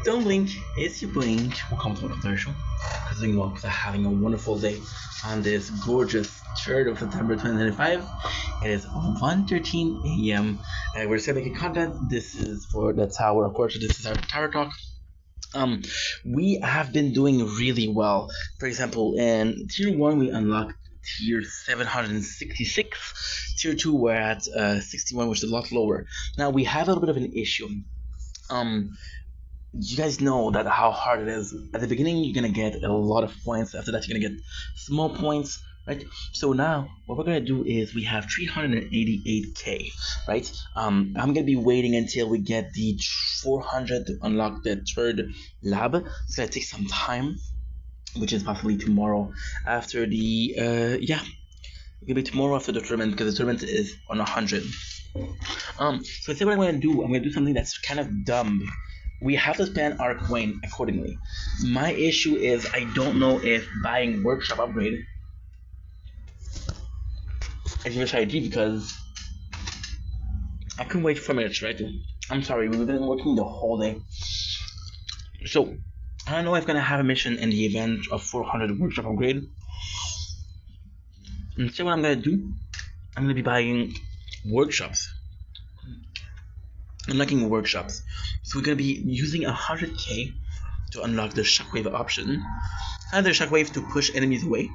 Don't blink, it's your blink. Welcome to the show. Because you know, having a wonderful day on this gorgeous 3rd of September 2025. It is 1:13 a.m. and we're still making content. This is for the tower, of course. This is our tower talk. We have been doing really well. For example, in tier 1 we unlocked tier 766. Tier 2 we're at 61, which is a lot lower. Now we have a little bit of an issue. You guys know that how hard it is. At the beginning you're gonna get a lot of points. After that you're gonna get small points, right? So now what we're gonna do is we have 388k, right? I'm gonna be waiting until we get the 400 to unlock the 3rd lab. It's gonna take some time, which is possibly tomorrow after the it's gonna be tomorrow after the tournament, because the tournament is on 100. So instead what I'm gonna do something that's kind of dumb. We have to spend our coin accordingly. My issue is I don't know if buying workshop upgrade is your strategy, because I couldn't wait for minutes, right? I'm sorry, we've been working the whole day. So I don't know if I'm gonna have a mission in the event of 400 workshop upgrade. Instead what I'm gonna do, I'm gonna be buying workshops. Unlocking workshops. So we're gonna be using 100k to unlock the shockwave option. And the shockwave to push enemies away.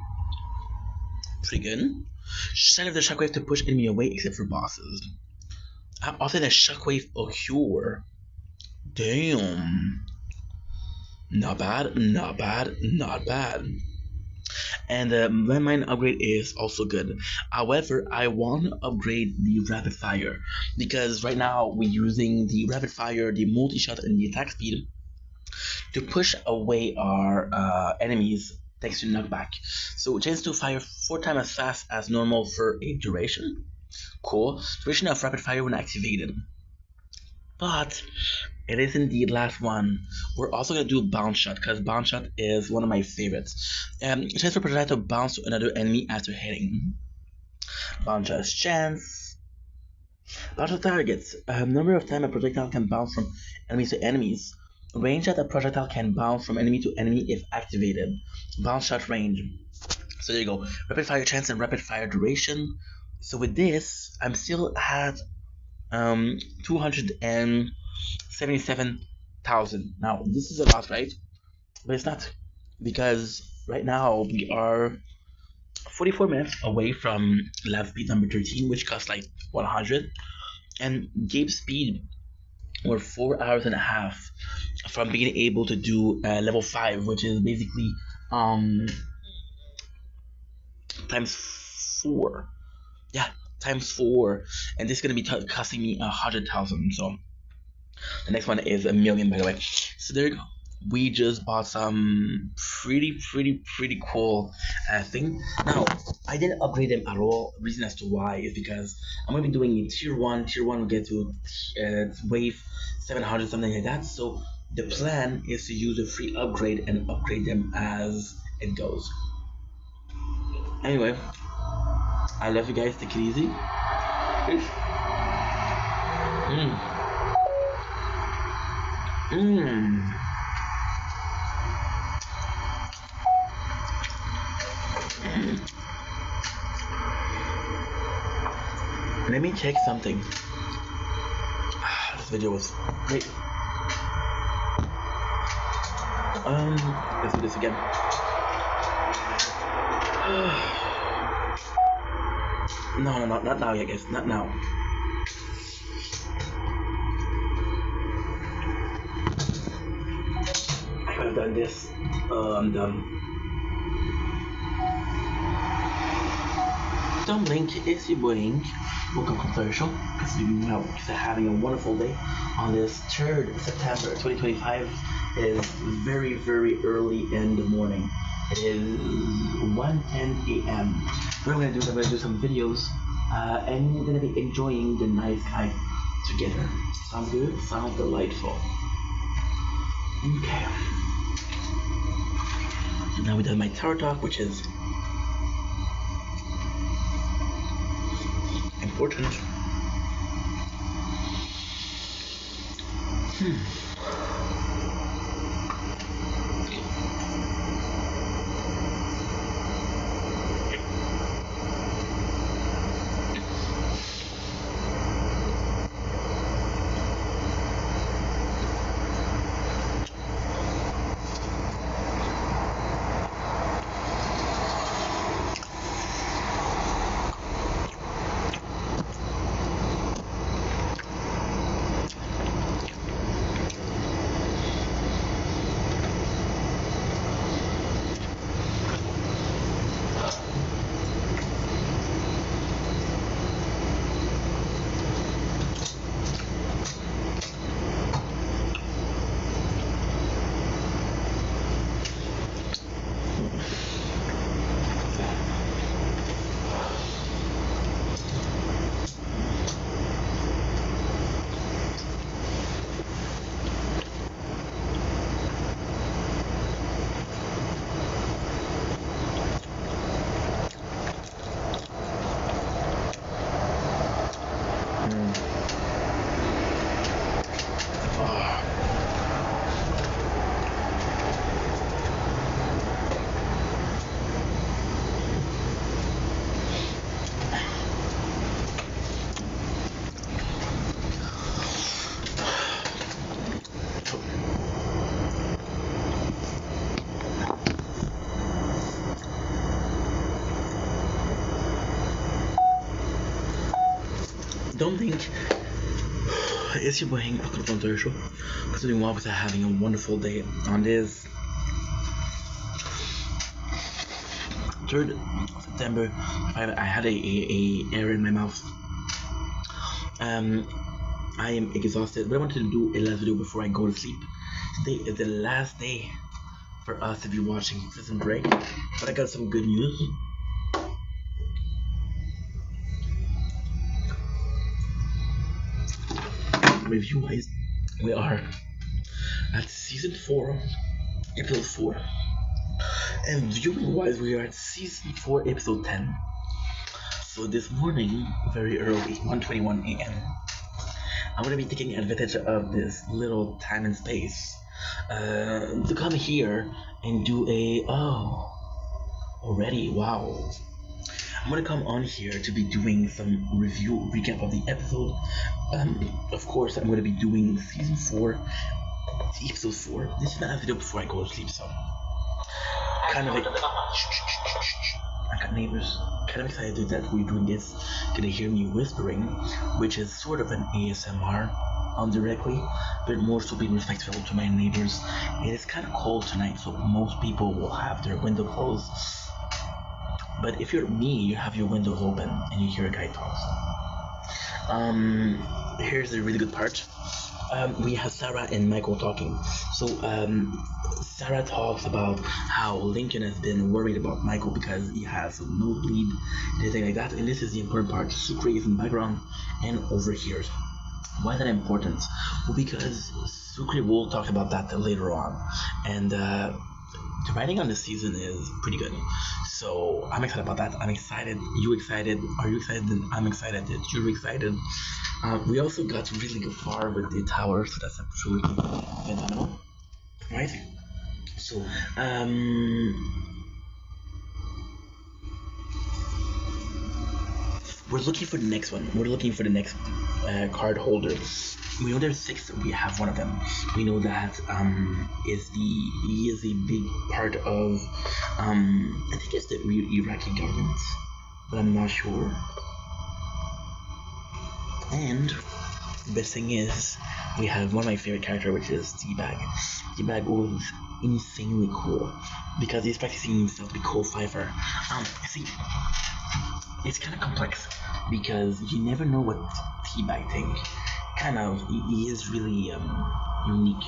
Pretty good. Set of the shockwave to push enemy away except for bosses. Also the shockwave occur. Damn. Not bad, not bad, not bad. And the landmine upgrade is also good. However, I want to upgrade the rapid fire, because right now we're using the rapid fire, the multi-shot, and the attack speed to push away our enemies thanks to knockback. So chance to fire 4 times as fast as normal for a duration. Cool. Duration of rapid fire when activated. But it is indeed last one. We're also gonna do bounce shot, because bounce shot is one of my favorites. Chance for projectile to bounce to another enemy after hitting. Bounce shot's chance. Bounce shot targets. Number of times a projectile can bounce from enemies to enemies. Range that a projectile can bounce from enemy to enemy if activated. Bounce shot range. So there you go. Rapid fire chance and rapid fire duration. So with this, I'm still at 277,000. Now this is a lot, right? But it's not, because right now we are 44 minutes away from lab speed number 13, which costs like 100, and game speed we're 4 hours and a half from being able to do level 5, which is basically times 4. Yeah, times 4, and this is gonna be costing me 100,000. So the next one is 1,000,000, by the way. So there you go. We just bought some pretty cool thing. Now I didn't upgrade them at all. The reason as to why is because I'm gonna be doing a tier 1. Tier 1 will get to wave 700, something like that. So the plan is to use a free upgrade and upgrade them as it goes. Anyway, I love you guys. Take it easy. Peace. Let me check something. This video was great. Let's do this again. No, not now, I guess. Not now. I could have done this. I'm done. Don't blink, it's your blink. Welcome to the show. Because you're having a wonderful day on this 3rd September 2025. It is very early in the morning. It is 1:10 a.m. What I'm gonna do is I'm gonna do some videos, and we're gonna be enjoying the night sky together. Sounds good? Sounds delightful. Okay. So now we done my tower talk, which is important. don't think it's your boy Hank on the show. Considering what was having a wonderful day on this 3rd September. I had a air in my mouth. I am exhausted, but I wanted to do a last video before I go to sleep. Today is the last day for us to be watching Prison Break, but I got some good news. Review wise, we are at season 4, episode 4, and viewing wise, we are at season 4, episode 10. So this morning, very early, 1:21 a.m., I'm gonna be taking advantage of this little time and space to come here and do already, wow. I'm gonna come on here to be doing some recap of the episode. Of course, I'm gonna be doing season 4, episode 4. This is not a video before I go to sleep, so kind of I got neighbors. Kind of excited that we're doing this. Gonna hear me whispering, which is sort of an ASMR indirectly, but more so being respectful to my neighbors. It is kind of cold tonight, so most people will have their window closed. But if you're me, you have your windows open and you hear a guy talk. Here's the really good part. We have Sarah and Michael talking. So Sarah talks about how Lincoln has been worried about Michael because he has a nosebleed and everything like that. And this is the important part. Sucre is in the background and over here. Why is that important? Well, because Sucre will talk about that later on. And the writing on this season is pretty good. So I'm excited about that. I'm excited. You excited? Are you excited? I'm excited that you're excited. We also got really good far with the tower, so that's absolutely phenomenal. Right? So, we're looking for the next one. We're looking for the next card holder. We know there's 6. We have one of them. We know that he is a big part of I think it's the Iraqi government, but I'm not sure. And the best thing is we have one of my favorite characters, which is T-Bag. T-Bag was insanely cool because he's practicing himself to be Cole Pfeiffer. See, it's kind of complex because you never know what T-Bag thinks. Kind of, he is really unique.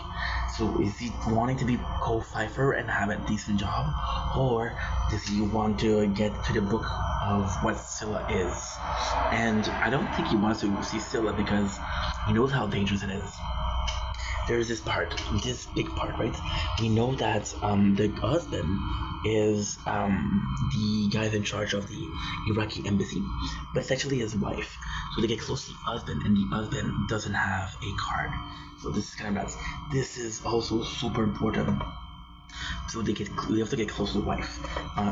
So is he wanting to be Cole Pfeiffer and have a decent job, or does he want to get to the book of what Scylla is? And I don't think he wants to see Scylla because he knows how dangerous it is. There's this big part, right? We know that the husband is the guy in charge of the Iraqi embassy, but it's actually his wife. So they get close to the husband, and the husband doesn't have a card. So this is kind of nuts. This is also super important. So they have to get close to the wife.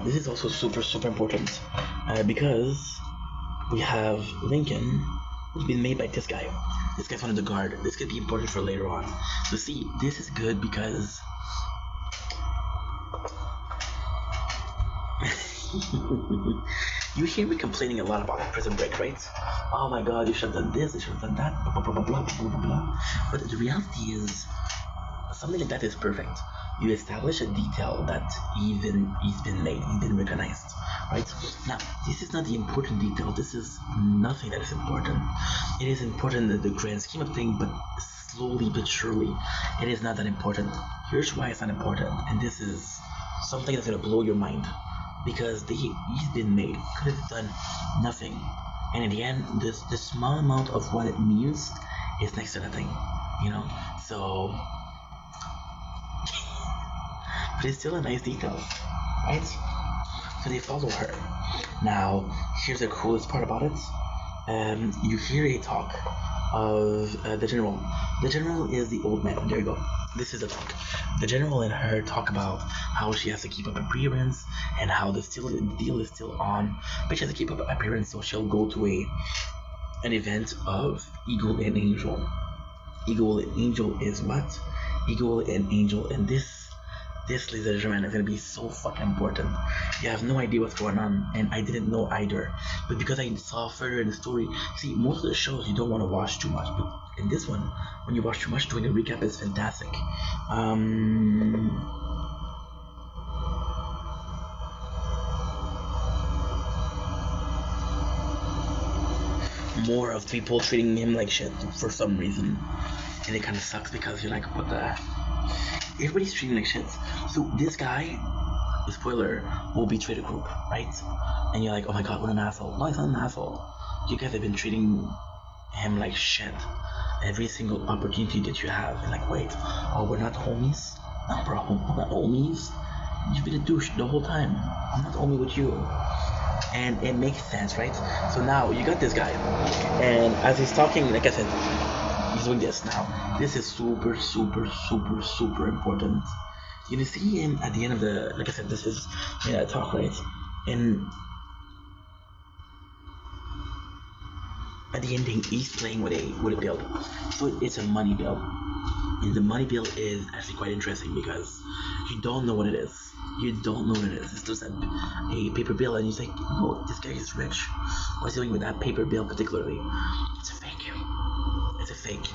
This is also super important because we have Lincoln, who's been made by this guy. This guy's one of the guard. This could be important for later on. So see, this is good because you hear me complaining a lot about Prison Break, right? Oh my god, you should have done this, you should have done that, blah blah blah blah blah blah blah. But the reality is, something like that is perfect. You establish a detail that he's been made, he's been recognized, right? Now, this is not the important detail. This is nothing that is important. It is important in the grand scheme of things, but slowly but surely, it is not that important. Here's why it's not important, and this is something that's gonna blow your mind. Because he's been made, could have done nothing, and in the end, the small amount of what it means is next to nothing, you know. So, but it's still a nice detail, right? So they follow her. Now, here's the coolest part about it. You hear a talk of the general. The general is the old man. There you go. This is the talk. The general and her talk about how she has to keep up appearance and how the deal is still on, but she has to keep up appearance, so she'll go to an event of Eagle and Angel. Eagle and Angel is what? Eagle and Angel, and this This, ladies and gentlemen, is gonna be so fucking important. You have no idea what's going on, and I didn't know either. But because I saw further in the story, see, most of the shows you don't want to watch too much, but in this one, when you watch too much, doing a recap is fantastic. More of people treating him like shit for some reason, and it kind of sucks because you're like, what the? Everybody's treating like shit. So this guy, spoiler, will betray the group, right? And you're like, oh my god, what an asshole. No, he's not an asshole. You guys have been treating him like shit every single opportunity that you have. And like, wait, oh, we're not homies? No, bro, we're not homies. You've been a douche the whole time. I'm not homie with you. And it makes sense, right? So now you got this guy, and as he's talking, like I said, he's doing this now. This is super, super, super, super important. You see him at the end of the, like I said, this is talk, right? And at the ending, he's playing with a bill. So it's a money bill, and the money bill is actually quite interesting because you don't know what it is. You don't know what it is. It's just a paper bill, and you think, oh, this guy is rich. What's he doing with that paper bill particularly? It's a fake. It's a fake.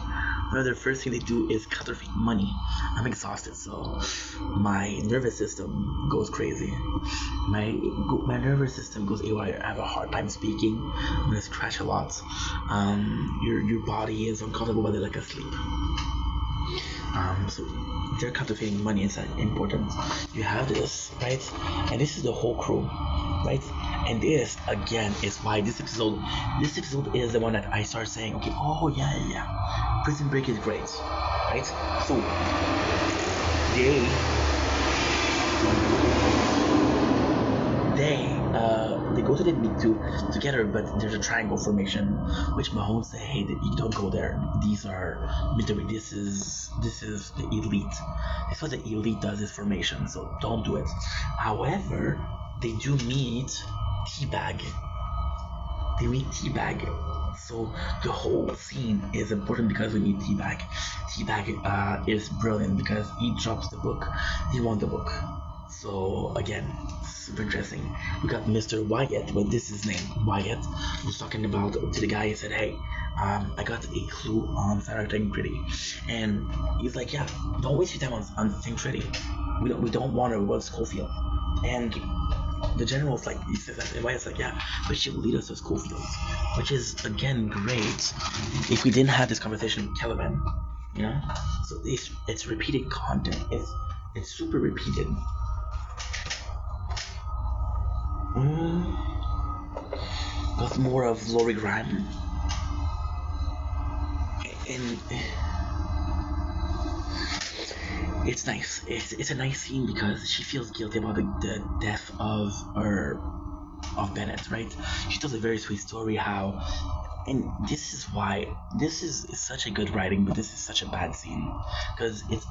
One of the first thing they do is counterfeit money. I'm exhausted, so my nervous system goes crazy. My nervous system goes haywire. I have a hard time speaking. I'm gonna scratch a lot. Your body is uncomfortable while they're like asleep. So they're counterfeiting money. It's important. You have this, right? And this is the whole crew, right? And this again is why this episode is the one that I start saying, okay, oh yeah, Prison Break is great, right? So they go to the meet together, but there's a triangle formation, which Mahone said, hey, you don't go there. These are military. This is the elite. This is what the elite does, this formation. So don't do it. However, they do meet Teabag. So the whole scene is important because we meet Teabag. Teabag is brilliant because he drops the book. He won the book. So again, super interesting. We got Mr. Wyatt, but this is his name. Wyatt was talking about to the guy. He said, hey, I got a clue on Sarah Pretty, and he's like, yeah, don't waste your time on Pretty. We don't want her with Schofield. And the general's like, he says that, and Wyatt's like, yeah, but she will lead us to Schofield, which is again great. If we didn't have this conversation with Caliban, so it's repeated content. It's super repeated. Got more of Lori Grime, and it's nice. It's a nice scene because she feels guilty about the death of Bennett, right? She tells a very sweet story how, and this is why this is such a good writing, but this is such a bad scene because it's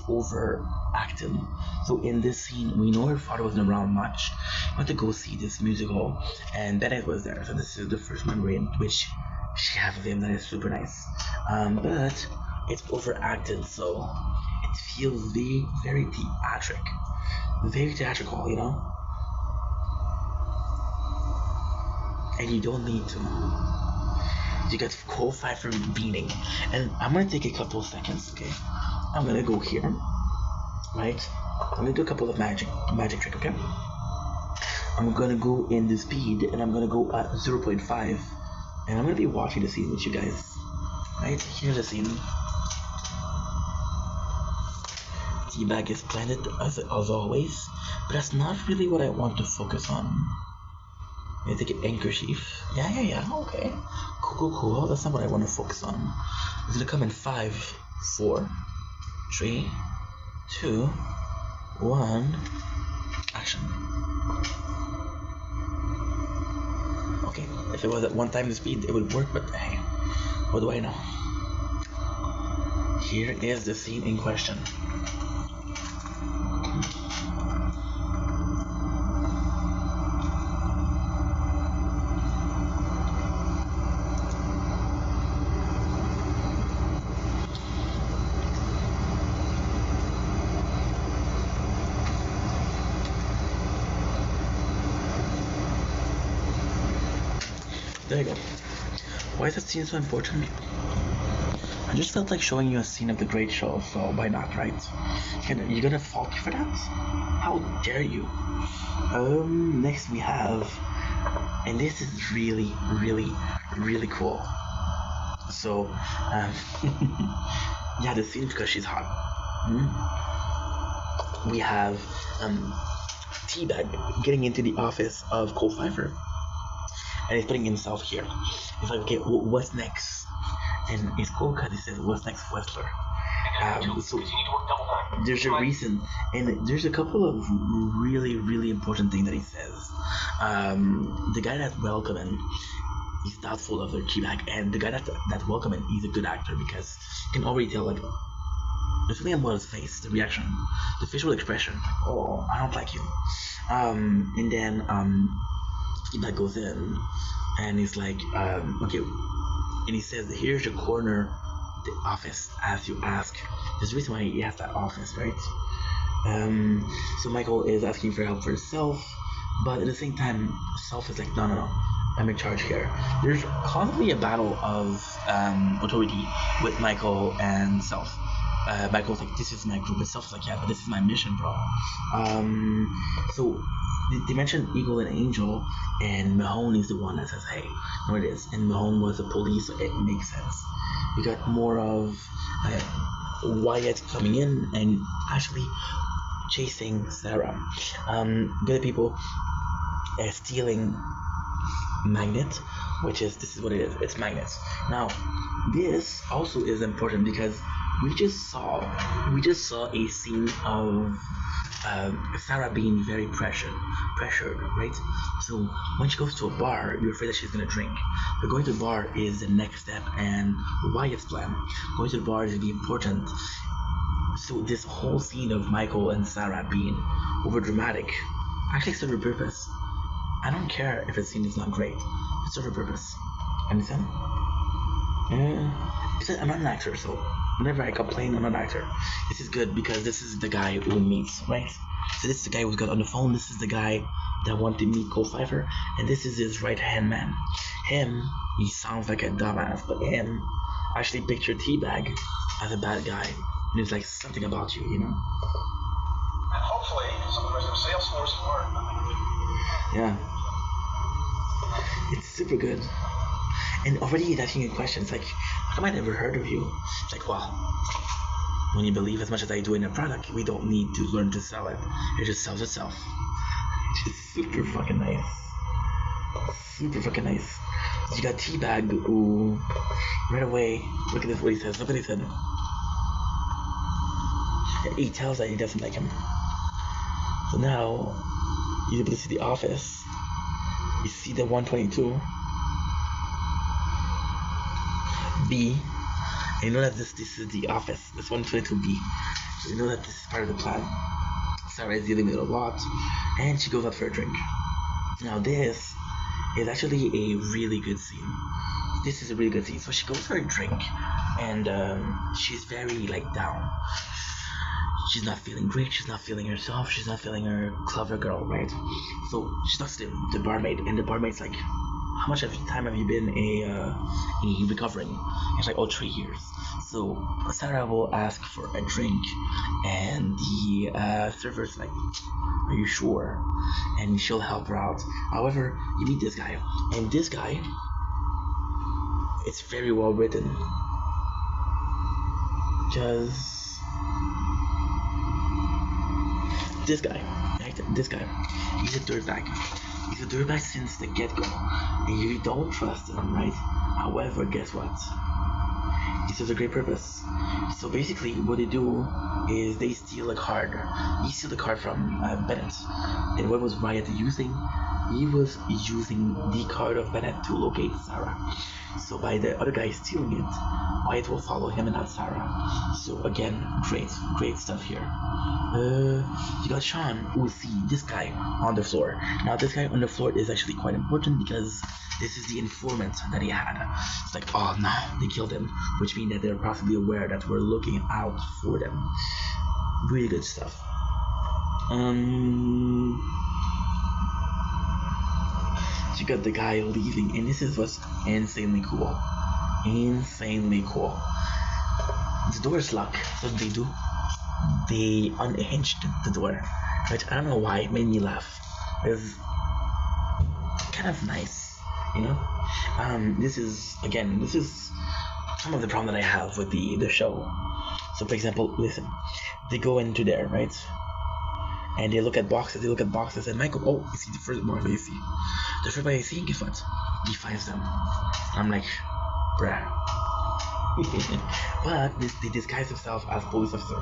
overacted. So in this scene, we know her father wasn't around much. We went to go see this musical, and Bennett was there. So this is the first memory in which she has of him that is super nice. But it's overacted, so it feels very theatrical, and you don't need to. You get qualified for beating, and I'm gonna take a couple of seconds. Okay, I'm gonna go here, right? I'm gonna do a couple of magic trick. Okay, I'm gonna go in the speed, and I'm gonna go at 0.5, and I'm gonna be watching the scene with you guys. Right, here's the scene. Teabag is planted as always, but that's not really what I want to focus on. I'm gonna take an handkerchief. Yeah, okay. Cool. That's not what I want to focus on. It's gonna come in 5, 4, 3, 2, 1, action. Okay, if it was at 1 time the speed, it would work, but hey, what do I know? Here is the scene in question. There you go. Why is that scene so important? I just felt like showing you a scene of the great show, so why not, right? You're gonna fault me for that? How dare you? Next we have, and this is really, really, really cool. So, yeah, the scene because she's hot. We have Teabag getting into the office of Cole Pfeiffer, and he's putting himself here. He's like, okay, what's next? And it's cool because he says, what's next, Wessler? So there's a reason, and there's a couple of really, really important things that he says. The guy that welcomed him, he's doubtful of their Teabag, and the guy that welcomed him, he's a good actor because you can already tell, like, there's something about his face, the reaction, the facial expression, like, oh, I don't like you. And then Teabag goes in, and he's like, okay, and he says, here's your corner, the office, as you ask. There's a reason why he has that office, right? So Michael is asking for help for himself, but at the same time, Self is like, no, I'm in charge here. There's constantly a battle of authority with Michael and Self. Michael's like, this is my group, and Self's like, yeah, but this is my mission, bro. So they mentioned Eagle and Angel, and Mahone is the one that says, hey, no, it is. And Mahone was the police, so it makes sense. We got more of Wyatt coming in and actually chasing Sarah. Good people stealing Magnet, which is, this is what it is, it's Magnet. Now, this also is important because we just saw a scene of Sarah being very pressured, right? So when she goes to a bar, you're afraid that she's gonna drink. But going to the bar is the next step, and Wyatt's plan. Going to the bar is gonna be important. So this whole scene of Michael and Sarah being over dramatic actually serves a purpose. I don't care if the scene is not great. It serves a purpose. Understand? Yeah. I'm not an actor, so whenever I complain, I'm not an actor. This is good because this is the guy who meets, right? So this is the guy who's got on the phone. This is the guy that wanted to meet Cole Pfeiffer, and this is his right-hand man. Him, he sounds like a dumbass, but him actually pictured Teabag as a bad guy. And there's like something about you, you know? And hopefully, some of the sales force are. Yeah. It's super good. And already he's asking you questions like, how come I never heard of you? It's like, well, when you believe as much as I do in a product, we don't need to learn to sell it. It just sells itself. It's just super fucking nice. Super fucking nice. You got Teabag who, right away, look at this, what he says. Look what he said. He tells that he doesn't like him. So now, you're able to see the office. You see the 122. B, and you know that this is the office, this 122B. So you know that this is part of the plan. Sarah is dealing with it a lot, and she goes out for a drink. Now this is actually a really good scene. This is a really good scene. So she goes for a drink, and she's very like down. She's not feeling great. She's not feeling herself. She's not feeling her clever girl, right? So she talks to the barmaid, and the barmaid's like, how much time have you been a recovering? It's like, 3 years. So Sarah will ask for a drink, and the server's like, are you sure? And she'll help her out. However, you meet this guy, and this guy, it's very well written. Because this guy, he's a dirtbag. He's a dirtbag since the get-go, and you don't trust him, right? However, guess what? He serves a great purpose. So basically, what they do is they steal a card. He steals the card from Bennett, and what was Wyatt using? He was using the card of Bennett to locate Sarah. So by the other guy stealing it, Wyatt will follow him and not Sarah. So again, great stuff here. You got Sean, who see this guy on the floor. Now this guy on the floor is actually quite important because this is the informant that he had. It's like, oh no, they killed him, which means that they're possibly aware that we're looking out for them. Really good stuff. you got the guy leaving, and this is what's insanely cool. Insanely cool. The door is locked. What did they do? They unhinged the door, which I don't know why it made me laugh. It's kind of nice, you know. This is some of the problem that I have with the show. So, for example, listen, they go into there, right? And they look at boxes, and Michael, oh, you see the first box that you see. The first box you see, guess what? He finds them. I'm like, bruh. But they disguise themselves as police officer,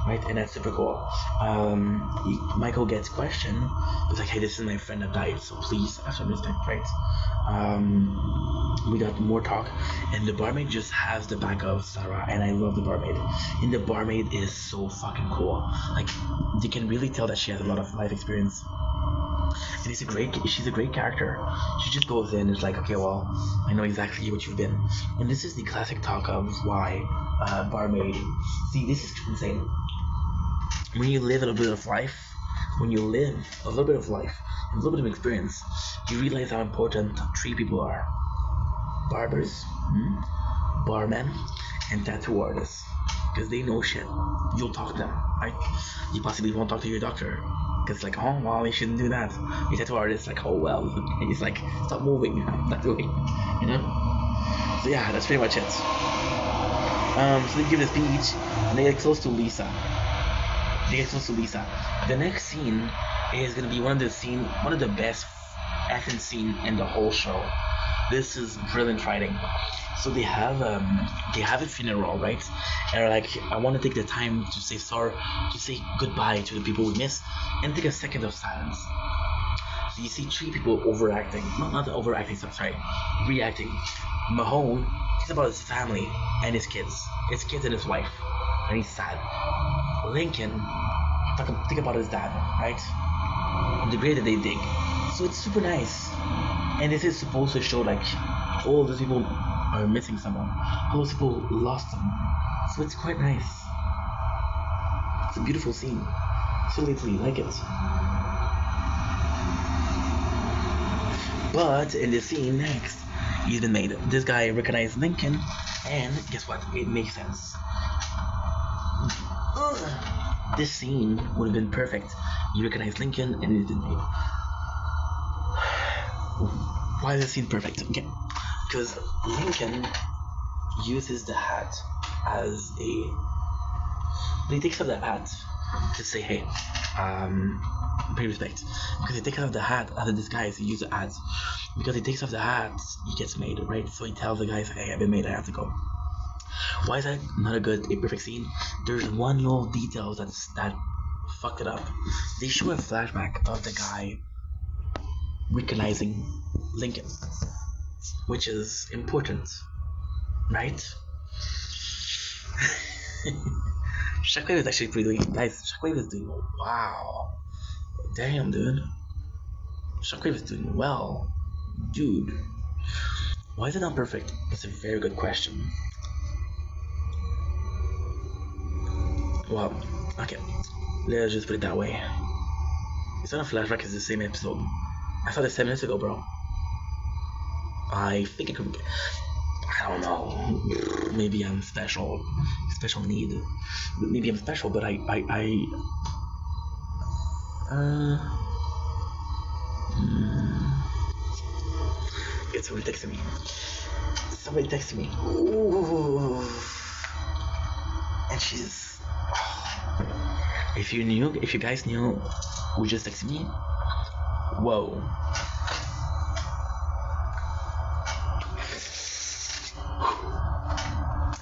right? And that's super cool. Michael gets questioned. He's like, hey, this is my friend that died, so please after respect, right? We got more talk, and the barmaid just has the back of Sarah, and I love the barmaid. And the barmaid is so fucking cool. Like, you can really tell that she has a lot of life experience. And she's a great character. She just goes in and is like, okay, well, I know exactly what you've been. And this is the classic talk of why barmaid. See, this is insane. When you live a little bit of life, and a little bit of experience, you realize how important three people are: barbers, barmen, and tattoo artists. Because they know shit. You'll talk to them, right? You possibly won't talk to your doctor. Because like, oh, well, you shouldn't do that. Your tattoo artist, like, oh, well. And he's like, stop moving, not doing, you know? So yeah, that's pretty much it. So they give the speech, and they get close to Lisa. The next scene is gonna be one of the best action scene in the whole show. This is brilliant writing. So they have a funeral, right? And they're like, I want to take the time to say sorry, to say goodbye to the people we miss, and take a second of silence. So you see three people overacting, not overacting, sorry, reacting. Mahone thinks about his family and his kids and his wife, and he's sad. Lincoln think about his dad, right? The grave that they dig. So it's super nice, and this is supposed to show like all those people are missing someone, all those people lost someone. So it's quite nice. It's a beautiful scene. So literally like it. But in the scene next, he's been made. This guy recognized Lincoln, and guess what? It makes sense. This scene would have been perfect. You recognize Lincoln, and it's been made. Why is this scene perfect? Okay, because Lincoln uses the hat as a. But he takes off that hat to say, hey, pay respect. Because he takes off the hat as a disguise, he uses the hat. Because he takes off the hat, he gets made, right? So he tells the guys, hey, I've been made, I have to go. Why is that not a perfect scene? There's one little detail that fucked it up. They show a flashback of the guy recognizing Lincoln, which is important, right? Shockwave is actually pretty doing, guys. Shockwave is doing wow, damn, dude. Shockwave is doing well, dude. Why is it not perfect? That's a very good question. Well, okay, let's just put it that way. It's not a flashback, it's the same episode. I saw this 7 minutes ago, bro. I think it could. I don't know. Maybe I'm special need. Maybe I'm special, but It's somebody texting me. Somebody texted me. Ooh. And she's. If you guys knew who just texted me, whoa.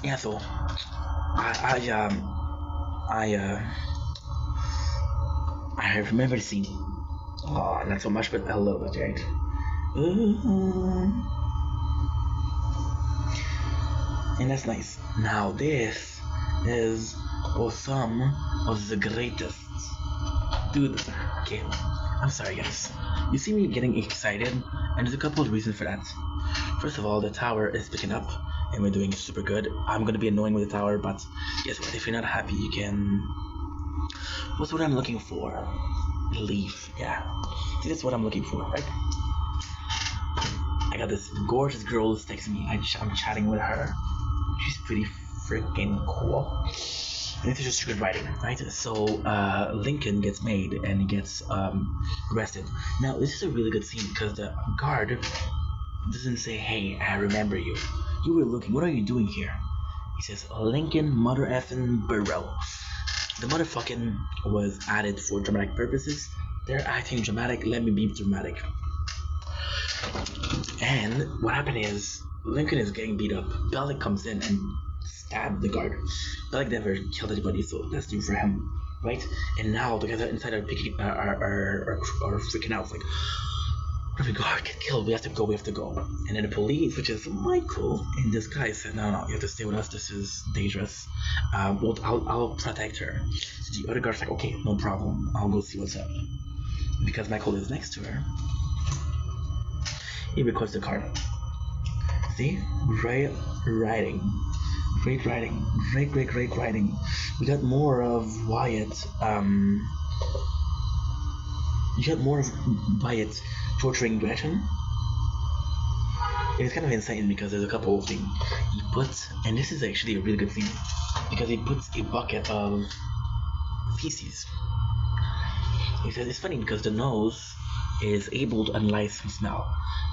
Yeah, so I remember the scene. Oh, not so much, but a little bit, right? And that's nice. Now this is some of the greatest. Dude, okay, I'm sorry guys. You see me getting excited, and there's a couple of reasons for that. First of all, the tower is picking up, and we're doing super good. I'm gonna be annoying with the tower, but guess what? If you're not happy, you can. What's what I'm looking for? Leave. Yeah. See, that's what I'm looking for, right? I got this gorgeous girl who's texting me. I'm chatting with her. She's pretty freaking cool. And this is just good writing, right? So Lincoln gets made and he gets arrested. Now this is a really good scene because the guard doesn't say, "Hey, I remember you. You were looking. What are you doing here?" He says, "Lincoln mother effing Burrow." The motherfucking was added for dramatic purposes. They're acting dramatic. Let me be dramatic. And what happened is Lincoln is getting beat up. Bellic comes in and stabs the guard. Bellic never killed anybody, so that's new for him, right? And now the guys inside are picking are freaking out, like, what if the guard get killed? We have to go. And then the police, which is Michael in disguise, said, no, you have to stay with us. This is dangerous. Well, I'll protect her. So the other guard's like, okay, no problem. I'll go see what's up. Because Michael is next to her, he records the card. See? Great writing. Great writing. Great writing. We got more of Wyatt. You got more of Wyatt torturing Gretchen. It's kind of insane because there's a couple of things he puts, and this is actually a really good scene because he puts a bucket of feces. He says it's funny because the nose is able to analyze some smell.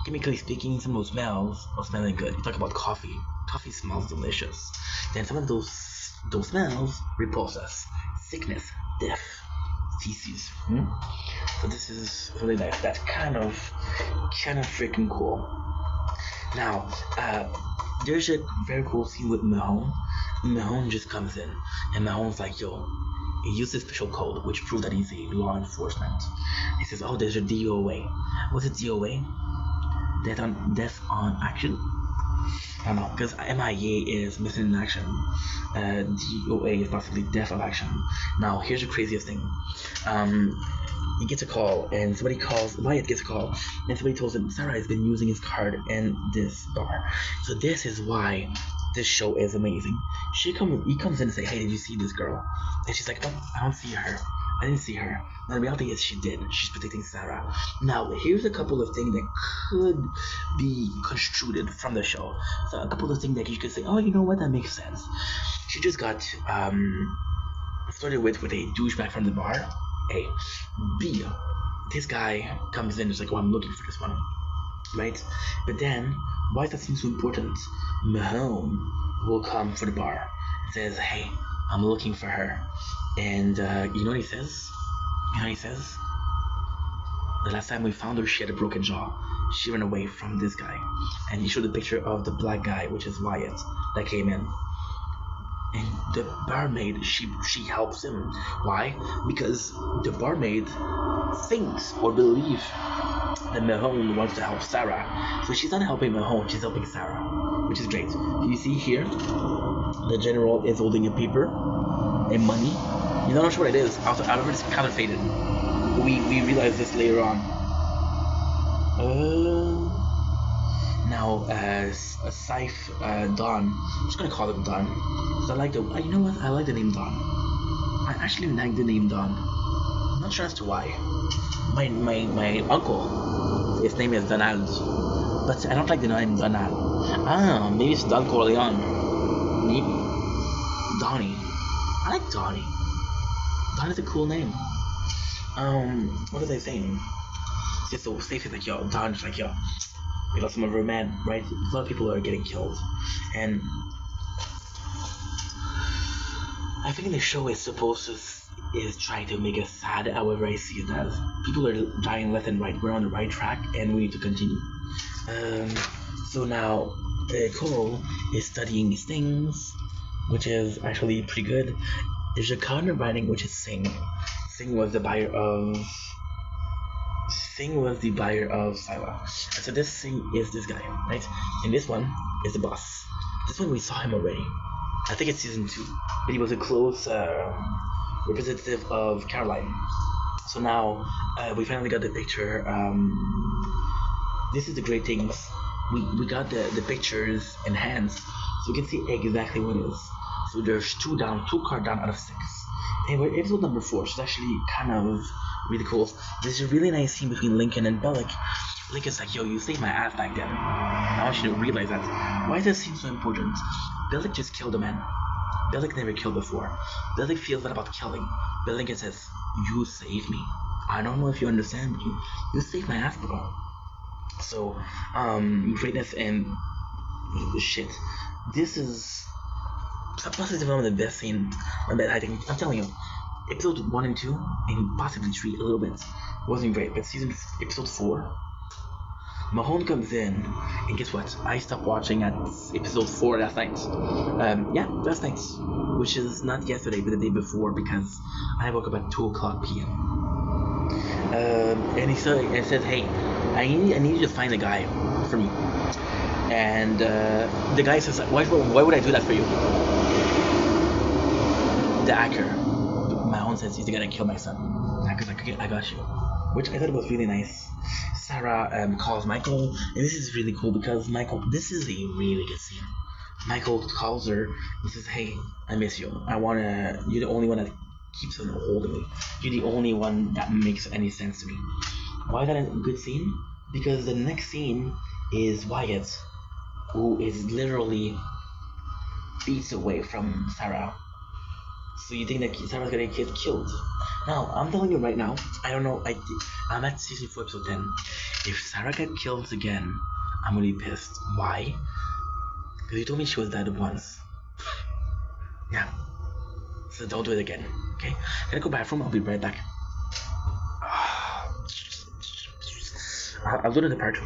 Chemically speaking, some of those smells are smelling good. You talk about coffee. Coffee smells delicious. Then some of those smells repulse us. Sickness, death, feces. So this is really nice. That's kind of freaking cool. Now, there's a very cool scene with Mahone. Mahone just comes in, and Mahone's like, yo, he uses special code, which proves that he's a law enforcement. He says, oh, there's a DOA. What's a DOA? Death on action? I don't know, because MIA is missing in action. DOA is possibly death of action. Now, here's the craziest thing. He gets a call, and Wyatt gets a call, and somebody tells him Sarah has been using his card in this bar. So this is why this show is amazing. He comes in and say, hey, did you see this girl? And she's like, oh, I don't see her. I didn't see her. And the reality is she did. She's protecting Sarah. Now, here's a couple of things that could be construed from the show. So a couple of things that you could say, oh, you know what, that makes sense. She just got flirted with a douchebag from the bar. A. B. This guy comes in and is like, oh, I'm looking for this one. Right? But then, why does that seem so important? Mahone will come for the bar and says, hey, I'm looking for her. And you know what he says? The last time we found her, she had a broken jaw. She ran away from this guy. And he showed a picture of the black guy, which is Wyatt, that came in. And the barmaid, she helps him. Why? Because the barmaid thinks or believes that Mahone wants to help Sarah. So she's not helping Mahone, she's helping Sarah, which is great. You see here, the general is holding a paper and money. You don't know what it is. However, it's counterfeited. We realize this later on. Now, Saif Don. I'm just gonna call him Don. So I like the. You know what? I like the name Don. I actually like the name Don. I'm not sure as to why. My uncle, his name is Donald, but I don't like the name Donald. Maybe it's Don Corleone. Maybe Donnie. I like Donnie. Don is a cool name. What are they saying? It's just so safe. It's like, yo, Don's like, yo, we lost some of our men, right? A lot of people are getting killed, and I think the show is supposed to is trying to make us sad. However, I see it as people are dying left and right. We're on the right track, and we need to continue. So now Cole is studying these things, which is actually pretty good. There's a counter writing, which is Singh. Singh was the buyer of Sila. And so this Singh is this guy, right? And this one is the boss. This one we saw him already. I think it's season 2, but he was a close representative of Caroline. So now we finally got the picture. This is the great things. We got the pictures enhanced, so we can see exactly what it is. So there's 2 cards down out of 6. And we're episode number 4, so it's actually kind of really cool. There's a really nice scene between Lincoln and Bellic, Link is like, yo, you saved my ass back then. I want you to realize that. Why does this seem so important? Bellic just killed a man. Bellic never killed before. Bellic feels that about killing. Bellic says, you saved me. I don't know if you understand, but you saved my ass, bro. So, greatness and shit. This is possibly one of the best scenes. I think, I'm telling you, episode 1 and 2, and possibly 3 a little bit, wasn't great, but episode 4, Mahone comes in, and guess what? I stopped watching at episode 4 last night. Last night, which is not yesterday, but the day before, because I woke up at 2 o'clock p.m. And he says, hey, I need you to find a guy for me. And the guy says, why would I do that for you? The hacker, Mahone says, he's gonna kill my son. The hacker's like, okay, I got you. Which I thought was really nice. Sarah calls Michael, and this is really cool because this is a really good scene. Michael calls her and says, hey, I miss you. You're the only one that keeps on holding me. You're the only one that makes any sense to me. Why is that a good scene? Because the next scene is Wyatt, who is literally feet away from Sarah. So you think that Sarah's gonna get killed? Now, I'm telling you right now, I don't know, I'm at season 4, episode 10. If Sarah gets killed again, I'm gonna be pissed. Why? Because you told me she was dead once. Yeah. So don't do it again, okay? I'm gonna go bathroom, I'll be right back. I'll do another part.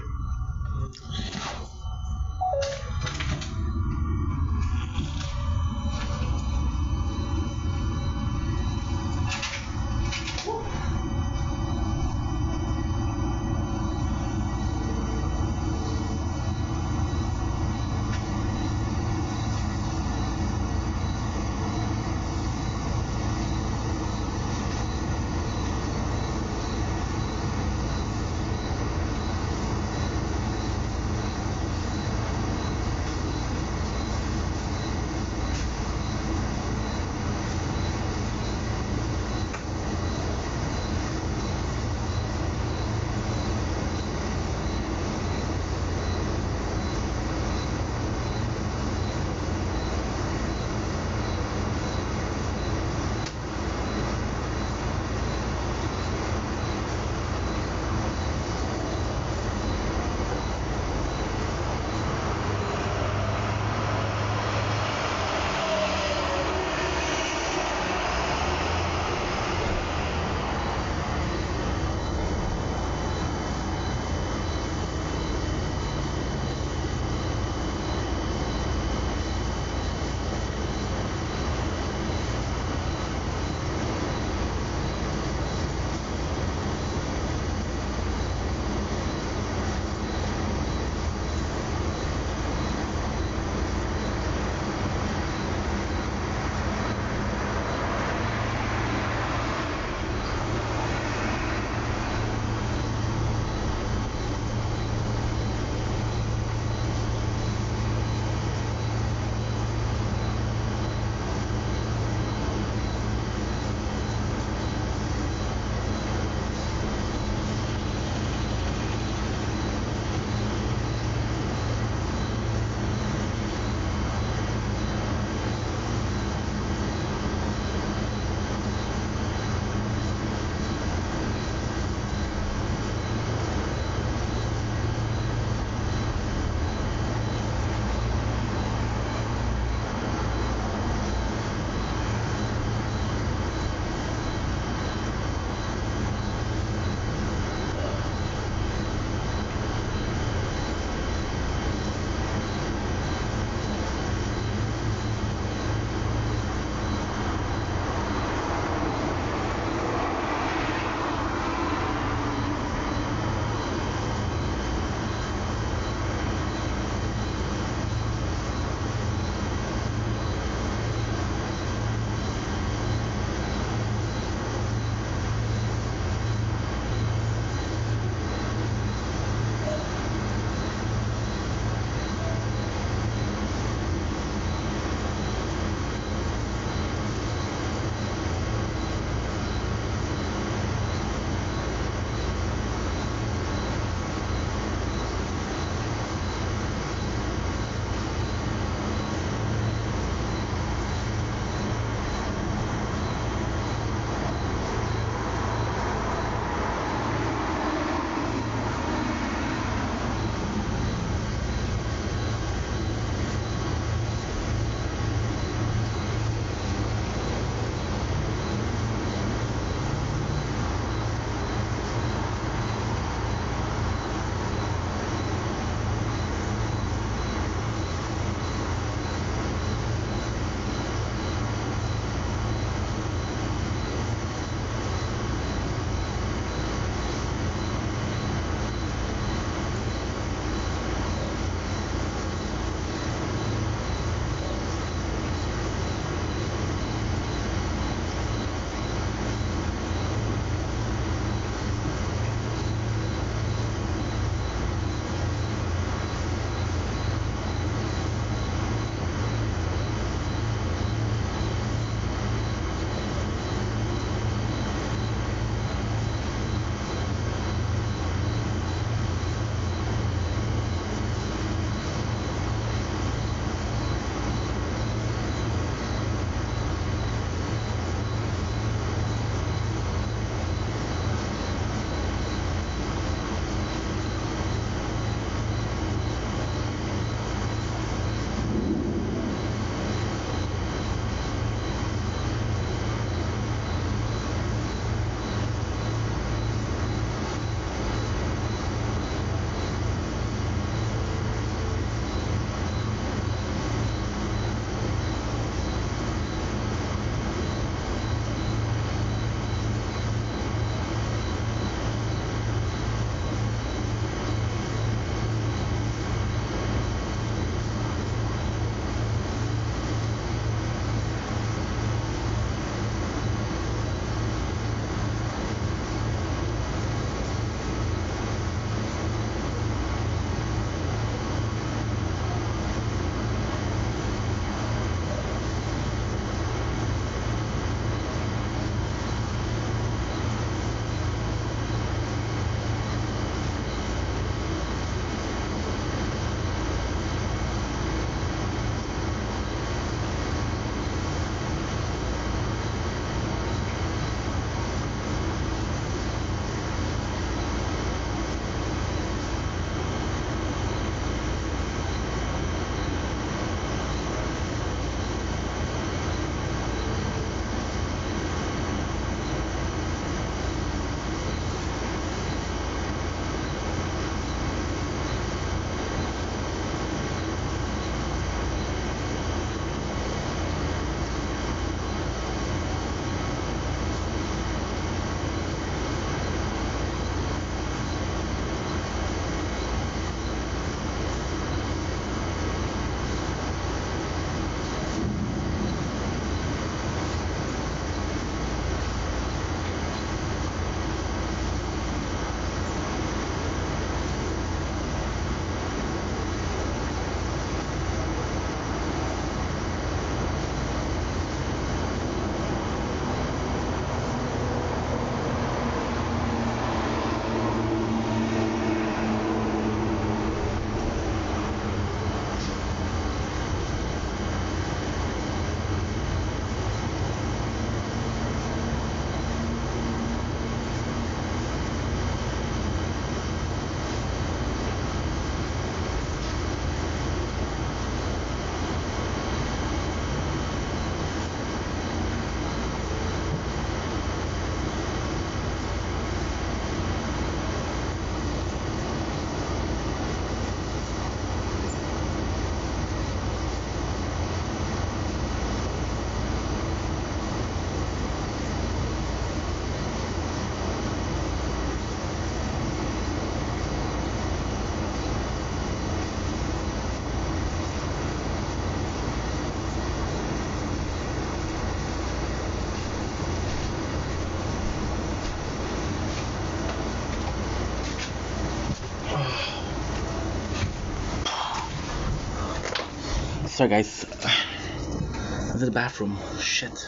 Sorry guys, I was in the bathroom. Shit.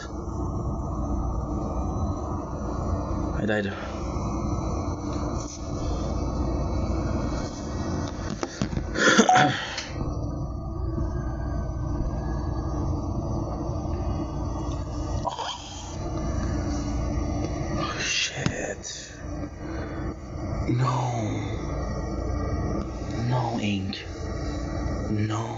I died. Oh shit. No. No ink. No.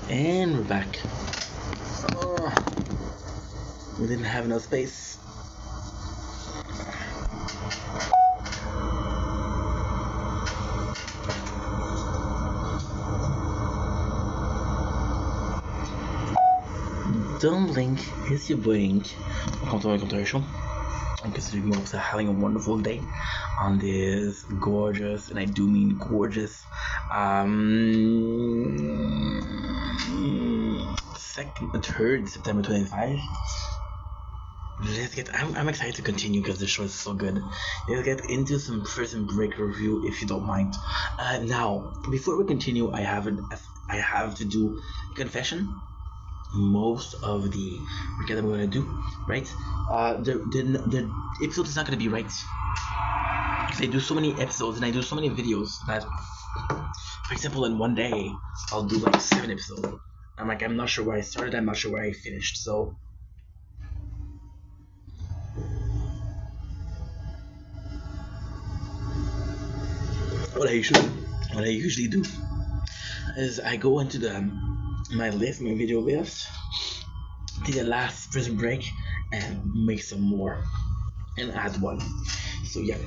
And we're back. Oh, we didn't have enough space. Don't blink, it's your blink. Welcome to our show. I'm considering you also having a wonderful day on this gorgeous, and I do mean gorgeous, third September 25. I'm excited to continue because the show is so good. Let's get into some Prison Break review if you don't mind. Now, before we continue, I have to do a confession. Most of the recap that I'm gonna do, right? The episode is not gonna be right because I do so many episodes and I do so many videos that, for example, in one day I'll do like 7 episodes. I'm not sure where I started. I'm not sure where I finished. So what I usually do is I go into my video list, take the last Prison Break, and make some more and add one. So yeah,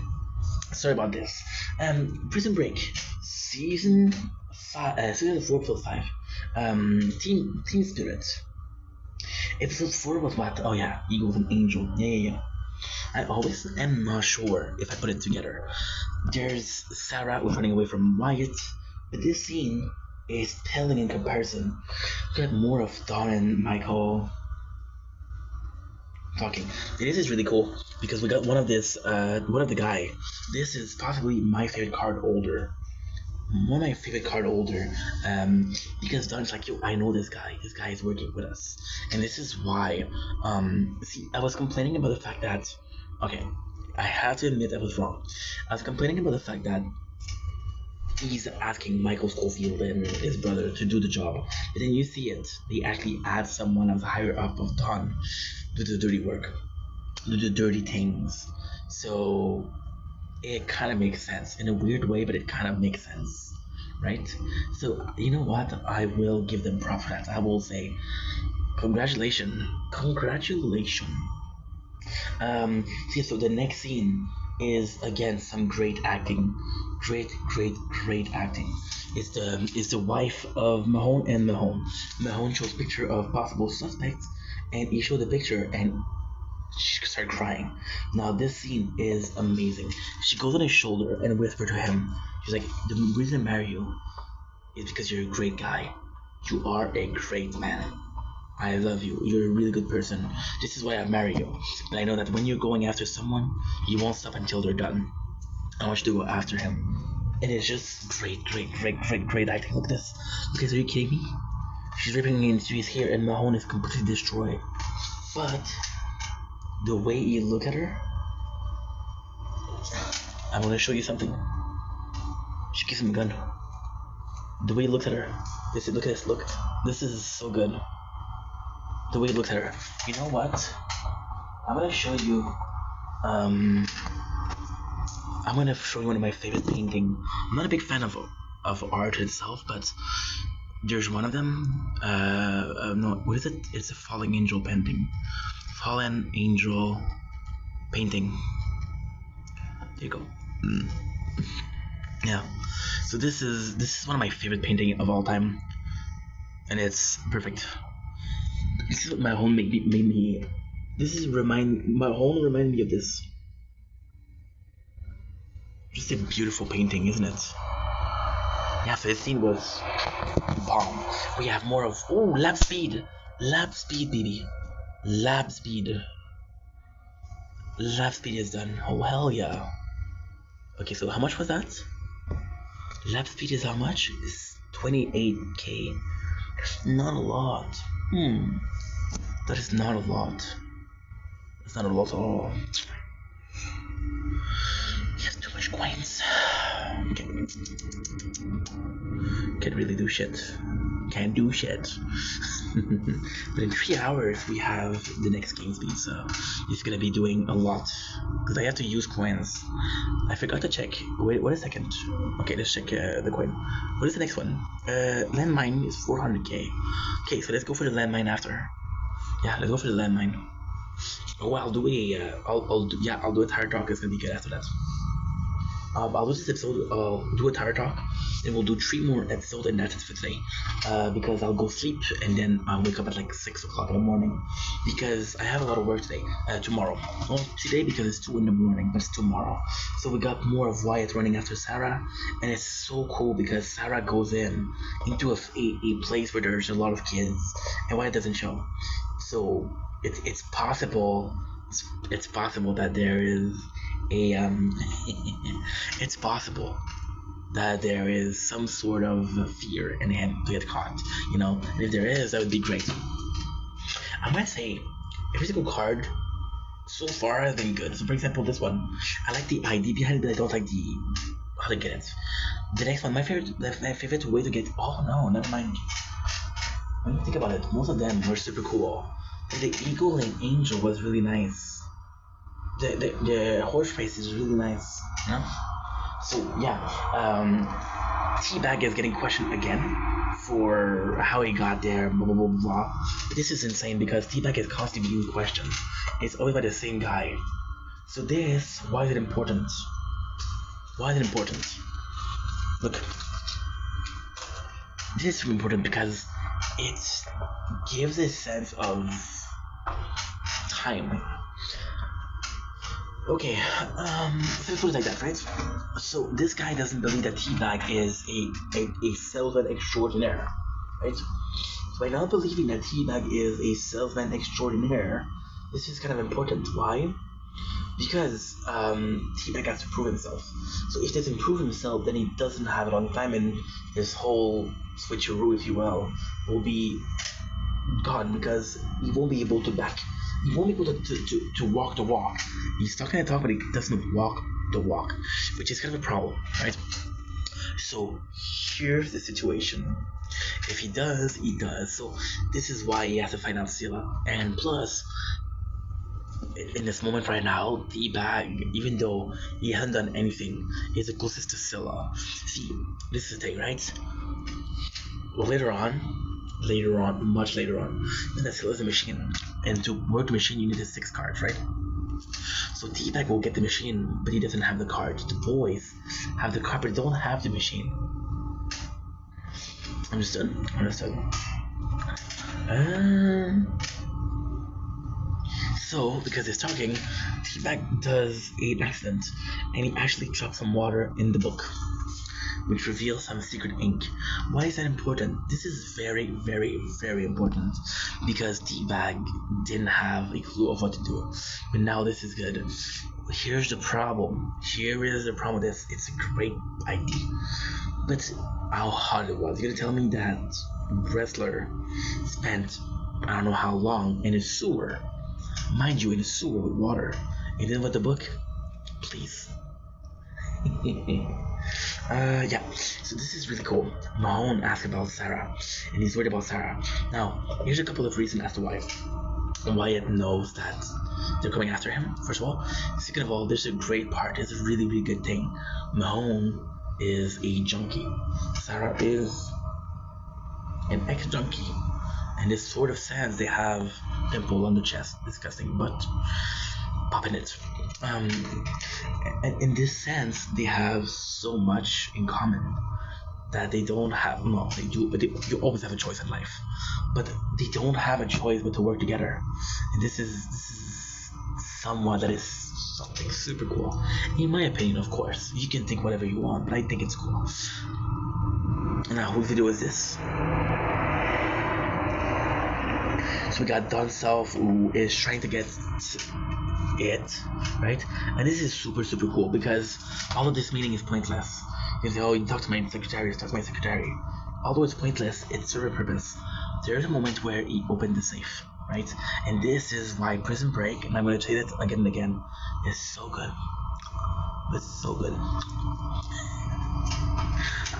sorry about this. Prison Break season 4, episode 5. Team Spirit. Episode 4 was what? Oh yeah, Eagle and Angel. Yeah. I always am not sure if I put it together. There's Sarah running away from Wyatt, but this scene is telling in comparison. We got more of Don and Michael talking. And this is really cool because we got one of the guy. This is possibly my favorite card holder. One of my favorite card holder, because Don's like, yo, I know this guy. This guy is working with us, and this is why. See, I was complaining about the fact that, okay, I have to admit I was wrong. I was complaining about the fact that he's asking Michael Schofield and his brother to do the job, but then you see it. They actually add someone as higher up of Don do the dirty work, do the dirty things. So it kind of makes sense in a weird way, but it kind of makes sense, right? So you know what? I will give them props for that. I will say, congratulations. So the next scene is again some great acting, great acting. It's the wife of Mahone and Mahone. Mahone shows picture of possible suspects, and he showed the picture and she started crying. Now this scene is amazing. She goes on his shoulder and whispers to him. She's like, "The reason I marry you is because you're a great guy. You are a great man. I love you. You're a really good person. This is why I marry you. But I know that when you're going after someone, you won't stop until they're done. I want you to go after him." And it's just great acting. Look at this. Okay, so are you kidding me? She's ripping into his hair, and Mahone is completely destroyed. But the way you look at her, I'm gonna show you something. She gives him a gun. The way he looks at her. Look at this. Look. This is so good. The way he looks at her. You know what? I'm gonna show you. I'm gonna show you one of my favorite paintings. I'm not a big fan of art itself, but there's one of them. No, what is it? It's a fallen angel painting. Fallen angel painting. There you go. Yeah. So this is one of my favorite painting of all time, and it's perfect. This is what my home made me. My home reminded me of this. Just a beautiful painting, isn't it? Yeah, so this scene was bomb. We have more of lap speed, baby, lap speed. Lap speed is done. Oh hell yeah. Okay, so how much was that? Lap speed is how much? It's 28k. Not a lot. That is not a lot. It's not a lot at all. He has too much coins. Okay. Can't really do shit. Can't do shit. But in 3 hours we have the next game speed, so it's gonna be doing a lot. Because I have to use coins. I forgot to check. Wait a second. Okay, let's check the coin. What is the next one? Landmine is 400k. Okay, so let's go for the landmine after. Yeah, let's go for the landmine. Oh, I'll do a tire talk. It's gonna be good after that. I'll do this episode. I'll do a tire talk, then we'll do 3 more episodes, and that's it for today. Because I'll go sleep and then I'll wake up at like 6 o'clock in the morning because I have a lot of work today. Tomorrow, not today because it's 2 in the morning, but it's tomorrow. So we got more of Wyatt running after Sarah, and it's so cool because Sarah goes into a place where there's a lot of kids, and Wyatt doesn't show. So it's possible. It's possible that there is it's possible that there is some sort of fear in him to get caught, and if there is, that would be great. I might say every single card so far has been good. So for example, this one, I like the ID behind it, but I don't like how to get it. The next one, my favorite way to get, oh no, never mind. When you think about it, most of them were super cool. The eagle and angel was really nice. The horse face is really nice, So yeah, Teabag is getting questioned again for how he got there, blah blah blah blah. But this is insane because Teabag is constantly being questioned. It's always by the same guy. So why is it important? Why is it important? Look, this is important because it gives a sense of time. Okay, so put it like that, right? So this guy doesn't believe that Teabag is a salesman extraordinaire, right? So by not believing that Teabag is a salesman extraordinaire, this is kind of important. Why? Because Teabag has to prove himself. So if he doesn't prove himself, then he doesn't have it on time, and his whole switcheroo, if you will be gone because he won't be able to he won't be able to walk the walk. He's talking the talk, but he doesn't walk the walk, which is kind of a problem, right? So here's the situation. If he does, he does. So this is why he has to find out Scylla. And plus, in this moment right now, Teabag, even though he hasn't done anything, is the closest to Scylla. See, this is the thing, right? Later on, much later on, that Scylla's a machine, and to work the machine you need the 6 cards, right? So Teabag will get the machine, but he doesn't have the cards. The boys have the card, but they don't have the machine. Understood? So, because he's talking, Teabag does an accident, and he actually drops some water in the book, which reveals some secret ink. Why is that important? This is very, very, very important because Teabag didn't have a clue of what to do. But now this is good. Here's the problem. Here is the problem with this. It's a great idea. But how hard it was. You're gonna tell me that wrestler spent I don't know how long in a sewer, mind you, in a sewer with water, and then with the book, please. Yeah, so this is really cool. Mahone asked about Sarah, and he's worried about Sarah. Now, here's a couple of reasons as to why. Wyatt knows that they're coming after him, first of all. Second of all, there's a great part, there's a really, really good thing. Mahone is a junkie. Sarah is an ex-junkie. And this sort of sense, they have pimple on the chest, disgusting, but popping it. And in this sense, they have so much in common that they don't have. No, they do, but you always have a choice in life. But they don't have a choice but to work together. And this is somewhat that is something super cool. In my opinion, of course, you can think whatever you want, but I think it's cool. Now, whose video is this? So we got Don Self, who is trying to get it, right? And this is super, super cool because all of this meeting is pointless. You say, oh, you talk to my secretary, talk to my secretary. Although it's pointless, it serves a purpose. There's a moment where he opened the safe, right? And this is why Prison Break, and I'm going to say that again and again, is so good. It's so good.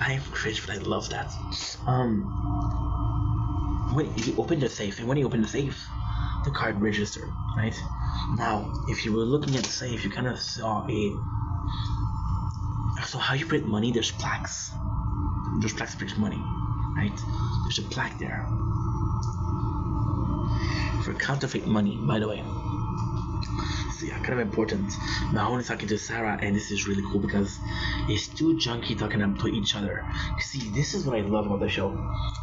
I am cringe, but I love that. When he opened the safe, and when he opened the safe, the card registered, right? Now, if you were looking at the safe, you kind of saw so how you print money, there's plaques. There's plaques to print money, right? There's a plaque there for counterfeit money, by the way. So yeah, kind of important. Mahone is talking to Sarah, and this is really cool because it's two junkie talking to each other. You see, this is what I love about the show.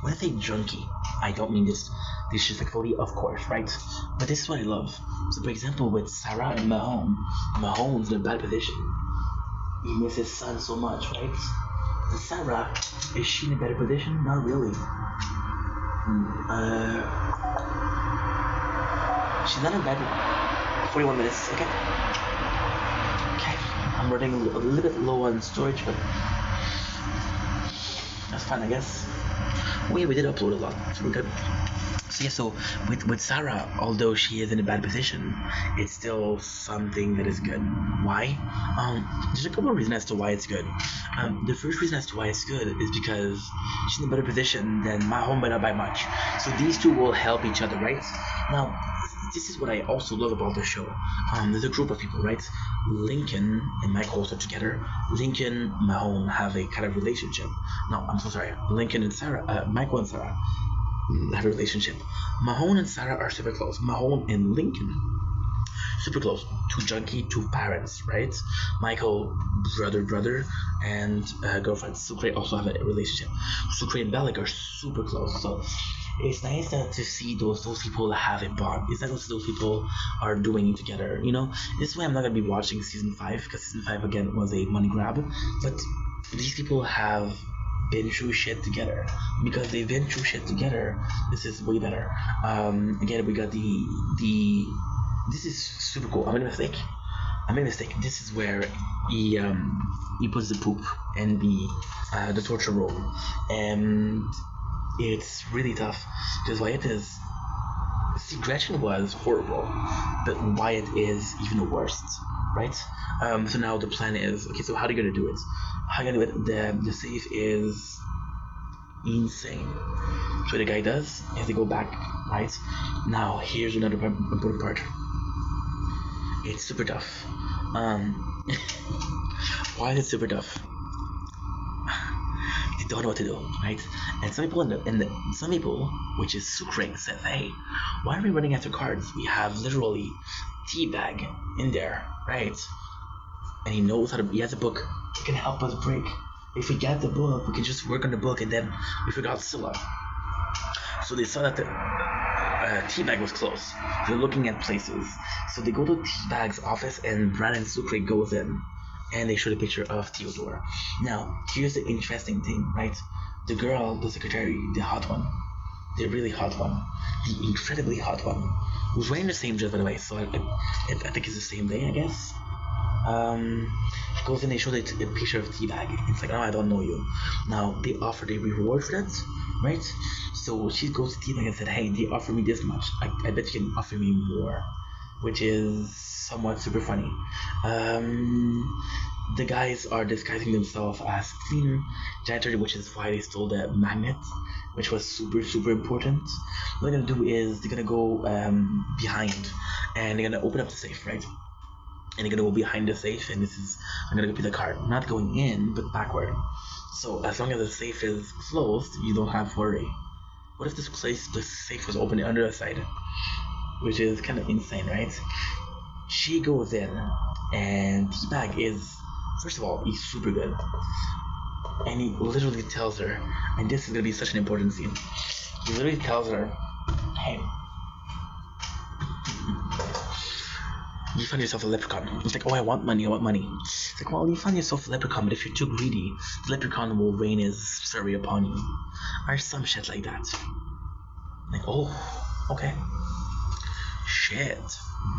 When I say junkie, I don't mean this disrespectfully, of course, right? But this is what I love. So, for example, with Sarah and Mahone, Mahone's in a bad position. He misses his son so much, right? And Sarah, is she in a better position? Not really. She's not in bed. 41 minutes, okay? Okay, I'm running a little bit low on storage, but that's fine, I guess. We did upload a lot, so we're good. So yeah, so with Sarah, although she is in a bad position, it's still something that is good. Why? There's a couple of reasons as to why it's good. The first reason as to why it's good is because she's in a better position than Mahone, but not by much. So these two will help each other, right? Now, this is what I also love about the show. There's a group of people, right? Lincoln and Michael are together. Lincoln, Mahone have a kind of relationship. No, I'm so sorry. Lincoln and Sarah, Michael and Sarah have a relationship. Mahone and Sarah are super close. Mahone and Lincoln, super close. Two junkie, two parents, right? Michael, brother, and girlfriend. Sucre also have a relationship. Sucre and Bellic are super close. So it's nice to see those people have a bond. It's nice those people are doing it together. You know, this way I'm not gonna be watching season 5 because season 5 again was a money grab. But these people have been through shit together. Because they've been through shit together, this is way better. Again, we got the this is super cool. I made a mistake. This is where he puts the poop in the torture room, and it's really tough because Wyatt is. See, Gretchen was horrible, but Wyatt is even the worst, right? So now the plan is, okay, so how are you gonna do it? How are you gonna do it? The safe is insane. So what the guy does is they go back, right? Now, here's another important part. It's super tough. Why is it super tough? They don't know what to do, right? And some people, which is Sucre, says, "Hey, why are we running after cards? We have literally teabag in there, right?" And he knows how to. He has a book. He can help us break. If we get the book, we can just work on the book, and then we forgot Scylla. So they saw that the Teabag was close. They're looking at places. So they go to Teabag's office, and Brandon Sucre goes in, and they show the picture of Theodore. Now, here's the interesting thing, right? The girl, the secretary, the hot one, the really hot one, the incredibly hot one, who's wearing the same dress, by the way, so I think it's the same day, I guess. goes in, they show the a picture of Teabag. It's like, oh, I don't know you. Now they offered a reward for that, right? So she goes to Teabag and said, hey, they offer me this much. I bet you can offer me more, which is somewhat super funny. The guys are disguising themselves as cleaner, janitor, which is why they stole the magnet, which was super important. What they're gonna do is they're gonna go behind, and they're gonna open up the safe, right? And you're gonna go behind the safe, and I'm gonna go be the card, not going in, but backward. So as long as the safe is closed, you don't have to worry. What if the safe was open on the other side? Which is kind of insane, right? She goes in, and Teabag is, first of all, he's super good. And he literally tells her, and this is gonna be such an important scene, he literally tells her, hey, you find yourself a leprechaun. It's like, oh, I want money. It's like, well, you find yourself a leprechaun, but if you're too greedy, the leprechaun will rain his fury upon you. Or some shit like that. Like, oh, okay. Shit.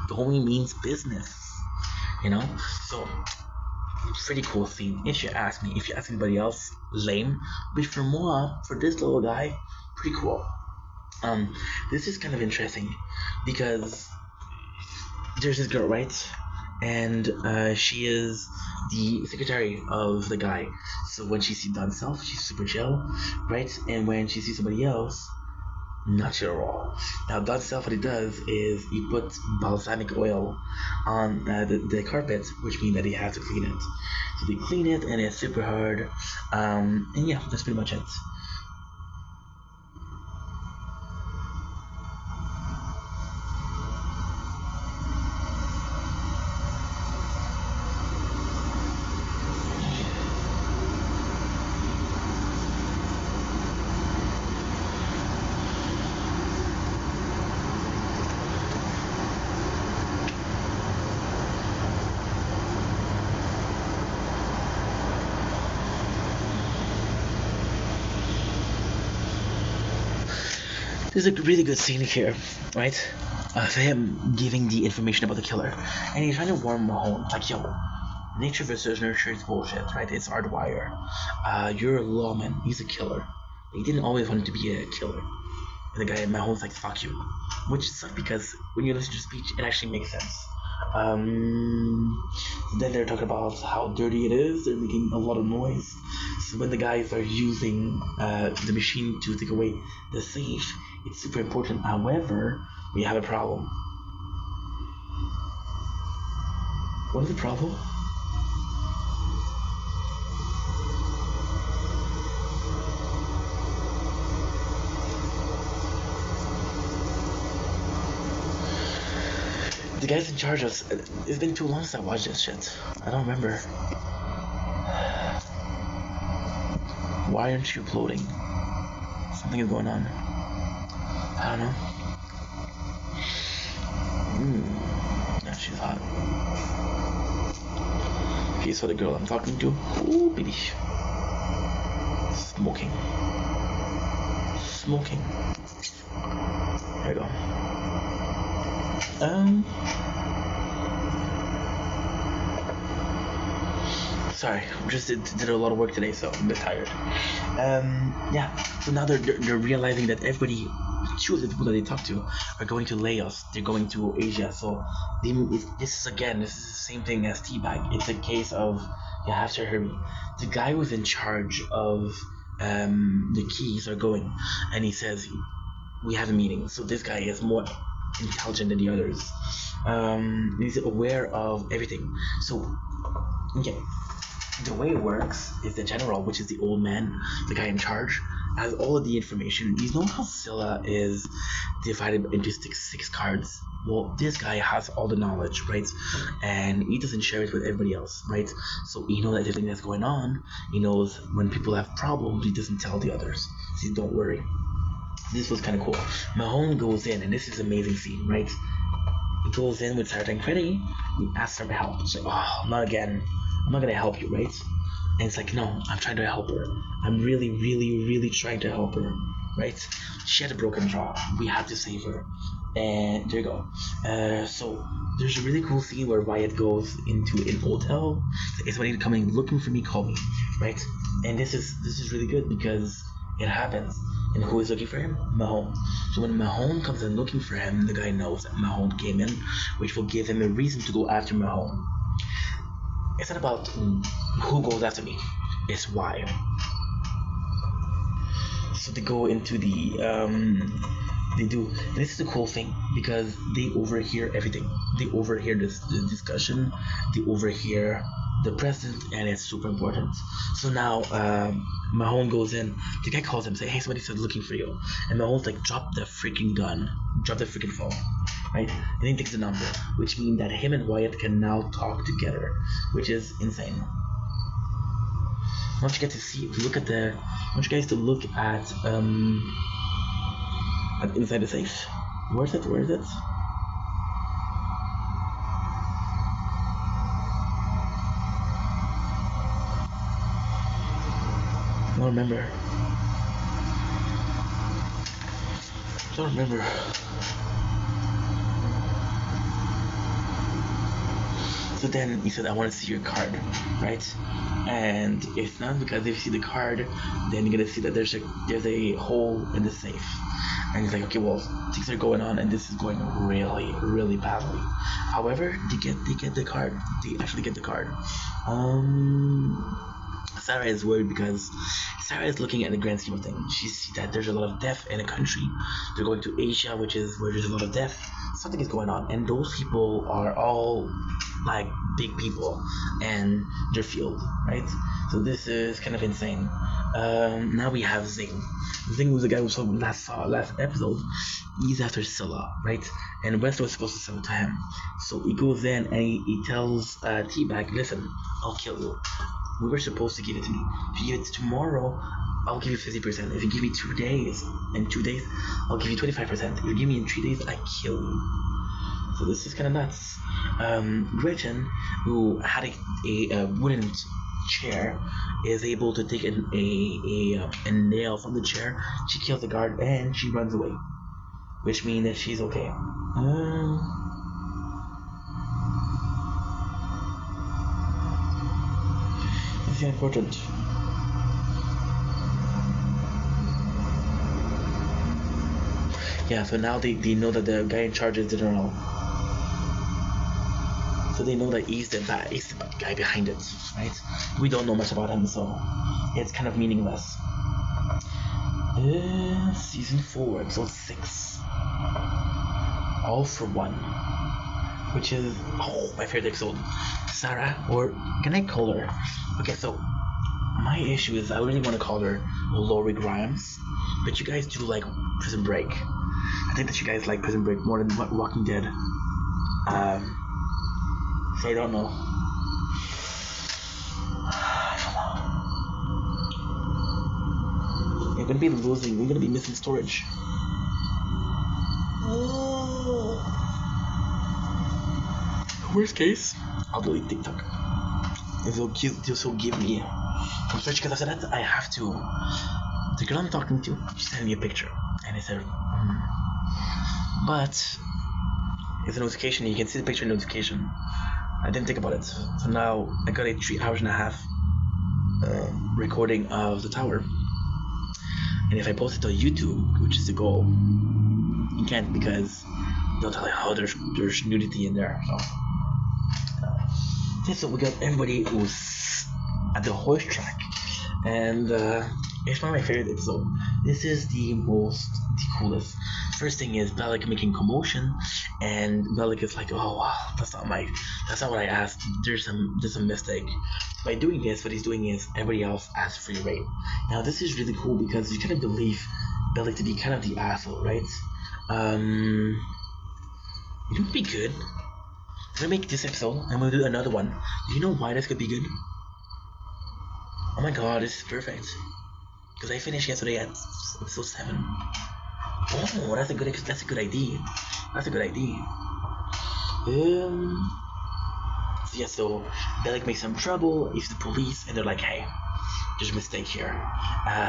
Going means business. You know? So, pretty cool scene, if you ask me. If you ask anybody else, lame. But for moi, for this little guy, pretty cool. This is kind of interesting, because there's this girl, right? And she is the secretary of the guy. So when she sees Don Self, she's super chill, right? And when she sees somebody else, not chill at all. Now Don Self, what he does is he puts balsamic oil on the carpet, which means that he has to clean it. So they clean it, and it's super hard. And yeah, that's pretty much it. There's a really good scene here, right? Of him giving the information about the killer. And he's trying to warn Mahone, like, yo, nature versus nurture is bullshit, right? It's hardwired. You're a lawman, he's a killer. He didn't always want to be a killer. And the guy at Mahone's like, fuck you. Which sucks, because when you listen to speech, it actually makes sense. Then they're talking about how dirty it is. They're making a lot of noise. So when the guys are using the machine to take away the safe, it's super important. However, we have a problem. What is the problem? The guy's in charge of... It's been too long since I watched this shit. I don't remember. Why aren't you uploading? Something is going on. I don't know. Yeah, she's hot. Okay, so the girl I'm talking to... Ooh, baby. Smoking. There we go. Sorry, just did a lot of work today, so I'm a bit tired. Yeah, so now they're realizing that everybody, two of the people that they talk to, are going to Laos. They're going to Asia. So this is the same thing as Teabag. It's a case of you have to hurry. The guy who's in charge of the keys are going, and he says, we have a meeting. So this guy is more intelligent than the others. He's aware of everything. So, okay, the way it works is the general, which is the old man, the guy in charge, has all of the information. You know how Scylla is divided into six cards? Well, this guy has all the knowledge, right? And he doesn't share it with everybody else, right? So he knows everything that's going on. He knows when people have problems, he doesn't tell the others. So don't worry. This was kind of cool. Mahone goes in, and this is an amazing scene, right? He goes in with Sarah Freddy. He asks her for help. She's like, oh, not again. I'm not gonna help you, right? And it's like, no, I'm trying to help her. I'm really trying to help her. right? She had a broken jaw. We have to save her. And there you go. So there's a really cool scene where Wyatt goes into an hotel. Is somebody coming looking for me? Call me, right? And this is really good because it happens. And who is looking for him? Mahone. So when Mahone comes in looking for him, the guy knows that Mahone came in, which will give him a reason to go after Mahone. It's not about who goes after me, it's why. So they go into they do, and this is the cool thing because they overhear everything. They overhear the discussion, they overhear the president, and it's super important. So now Mahone goes in, the guy calls him, say, hey, somebody said looking for you. And Mahone's like, drop the freaking gun, drop the freaking phone, right? And then he takes the number, which means that him and Wyatt can now talk together, which is insane. I want you guys to see, look at the, I want you guys to look at inside the safe. Where is it? Where is it? I don't remember. So then he said, I want to see your card, right? And it's not because if you see the card, then you're gonna see that there's a hole in the safe. And he's like, okay, well, things are going on, and this is going really, really badly. However, they get the card. They actually get the card. Sarah is worried because Sarah is looking at the grand scheme of things. She sees that there's a lot of death in a country. They're going to Asia, which is where there's a lot of death. Something is going on, and those people are all like big people, and they're fueled, right? So this is kind of insane. Now we have Zing. Zing was the guy we saw last episode. He's after Scylla, right? And West was supposed to sell it to him. So he goes in and he tells Teabag, listen, I'll kill you. We were supposed to give it to me. If you give it tomorrow, I'll give you 50%. If you give me 2 days, in 2 days, I'll give you 25%. If you give me in 3 days, I kill you. So this is kind of nuts. Gretchen, who had a wooden chair, is able to take a nail from the chair. She kills the guard and she runs away, which means that she's okay. This is important. Yeah, so now they know that the guy in charge is the general. So they know that he's the bad guy behind it, right? We don't know much about him, so it's kind of meaningless. Season 4, episode 6. All for One, which is my favorite episode. Sarah, or can I call her? Okay, so my issue is I really want to call her Lori Grimes, but you guys do like Prison Break. I think that you guys like Prison Break more than Walking Dead. So I don't know. We're gonna be losing. We're gonna be missing storage. Worst case, I'll delete TikTok. This will give me. Especially because after that, I have to. The girl I'm talking to, she sent me a picture, and I said, but it's a notification. You can see the picture notification. I didn't think about it, so now I got a 3 hours and a half recording of the tower. And if I post it on YouTube, which is the goal, you can't because they'll tell you, oh, there's nudity in there. So we got everybody who's at the horse track, and it's one of my favorite episodes. This is the coolest. First thing is Bellic making commotion, and Bellic is like, oh wow, that's not what I asked. There's a mistake. By doing this, what he's doing is everybody else asks free rate. Now this is really cool because you kind of believe Bellic to be kind of the asshole, right? It would be good. I'm gonna make this episode and we'll do another one. Do you know why this could be good? Oh my god, this is perfect. Because I finished yesterday at episode 7. Oh, that's a good idea. That's a good idea. So yeah, so Bellic makes some trouble, he's the police, and they're like, hey, there's a mistake here.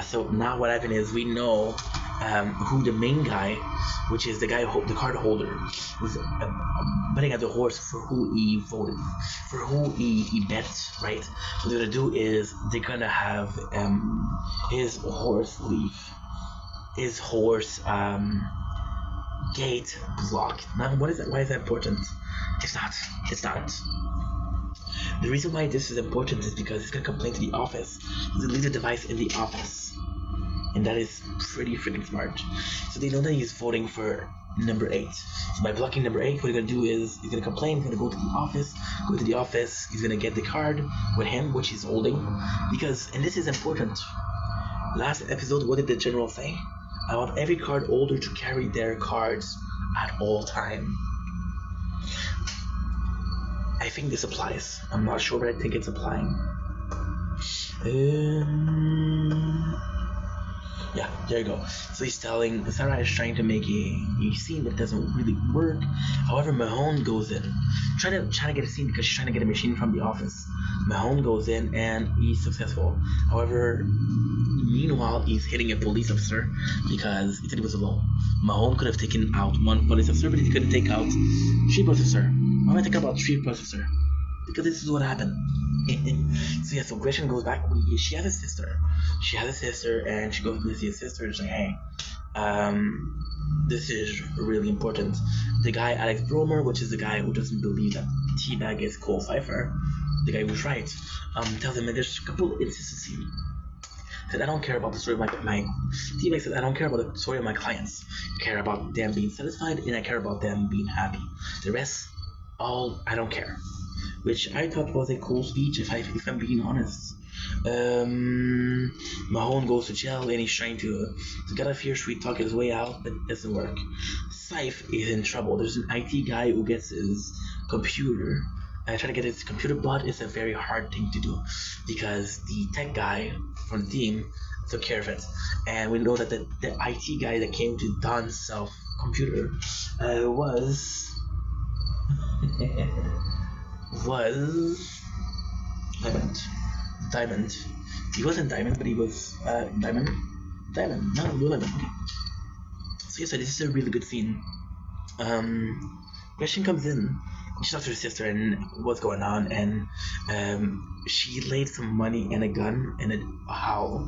So now what happened is we know who the main guy, which is the guy, the card holder, was betting at the horse for who he voted, for who he bet, right? What they're gonna do is they're gonna have his horse leave, his horse gate blocked. Now, what is that? Why is that important? It's not. It's not. The reason why this is important is because he's gonna complain to the office. He's gonna leave the device in the office. And that is pretty freaking smart. So they know that he's voting for number 8. So by blocking number 8, what he's gonna do is he's gonna complain, he's gonna go to the office, he's gonna get the card with him, which he's holding. Because, and this is important, last episode, what did the general say? I want every card holder to carry their cards at all time. I think this applies. I'm not sure, but I think it's applying. Yeah, there you go. So he's telling Sarah is trying to make a scene, but it doesn't really work. However, Mahone goes in, trying to get a scene because she's trying to get a machine from the office. Mahone goes in and he's successful. However, meanwhile, he's hitting a police officer because he said he was alone. Mahone could have taken out one police officer, but he couldn't take out 3 police officer. Why am I thinking about 3 police officer? Because this is what happened. So yeah, so Gretchen goes back. She has a sister, and she goes to see his sister and she's like, hey, this is really important. The guy Alex Bromer, which is the guy who doesn't believe that Teabag is Cole Pfeiffer, the guy who's right, tells him that there's a couple inconsistencies. Said, I don't care about the story of my Teabag said, I don't care about the story of my clients. I care about them being satisfied, and I care about them being happy. The rest, all I don't care. Which I thought was a cool speech, if I'm being honest. Mahone goes to jail and he's trying to get a fear sweet talk his way out, but it doesn't work. Saif is in trouble. There's an IT guy who gets his computer. Trying to get his computer, but it's a very hard thing to do because the tech guy from the team took care of it. And we know that the IT guy that came to Don's self computer was Diamond. He wasn't Diamond, but he was Diamond. No, Diamond. Okay. So yes, this is a really good scene. Gretchen comes in. She talks to her sister and what's going on, and she laid some money and a gun in a howl.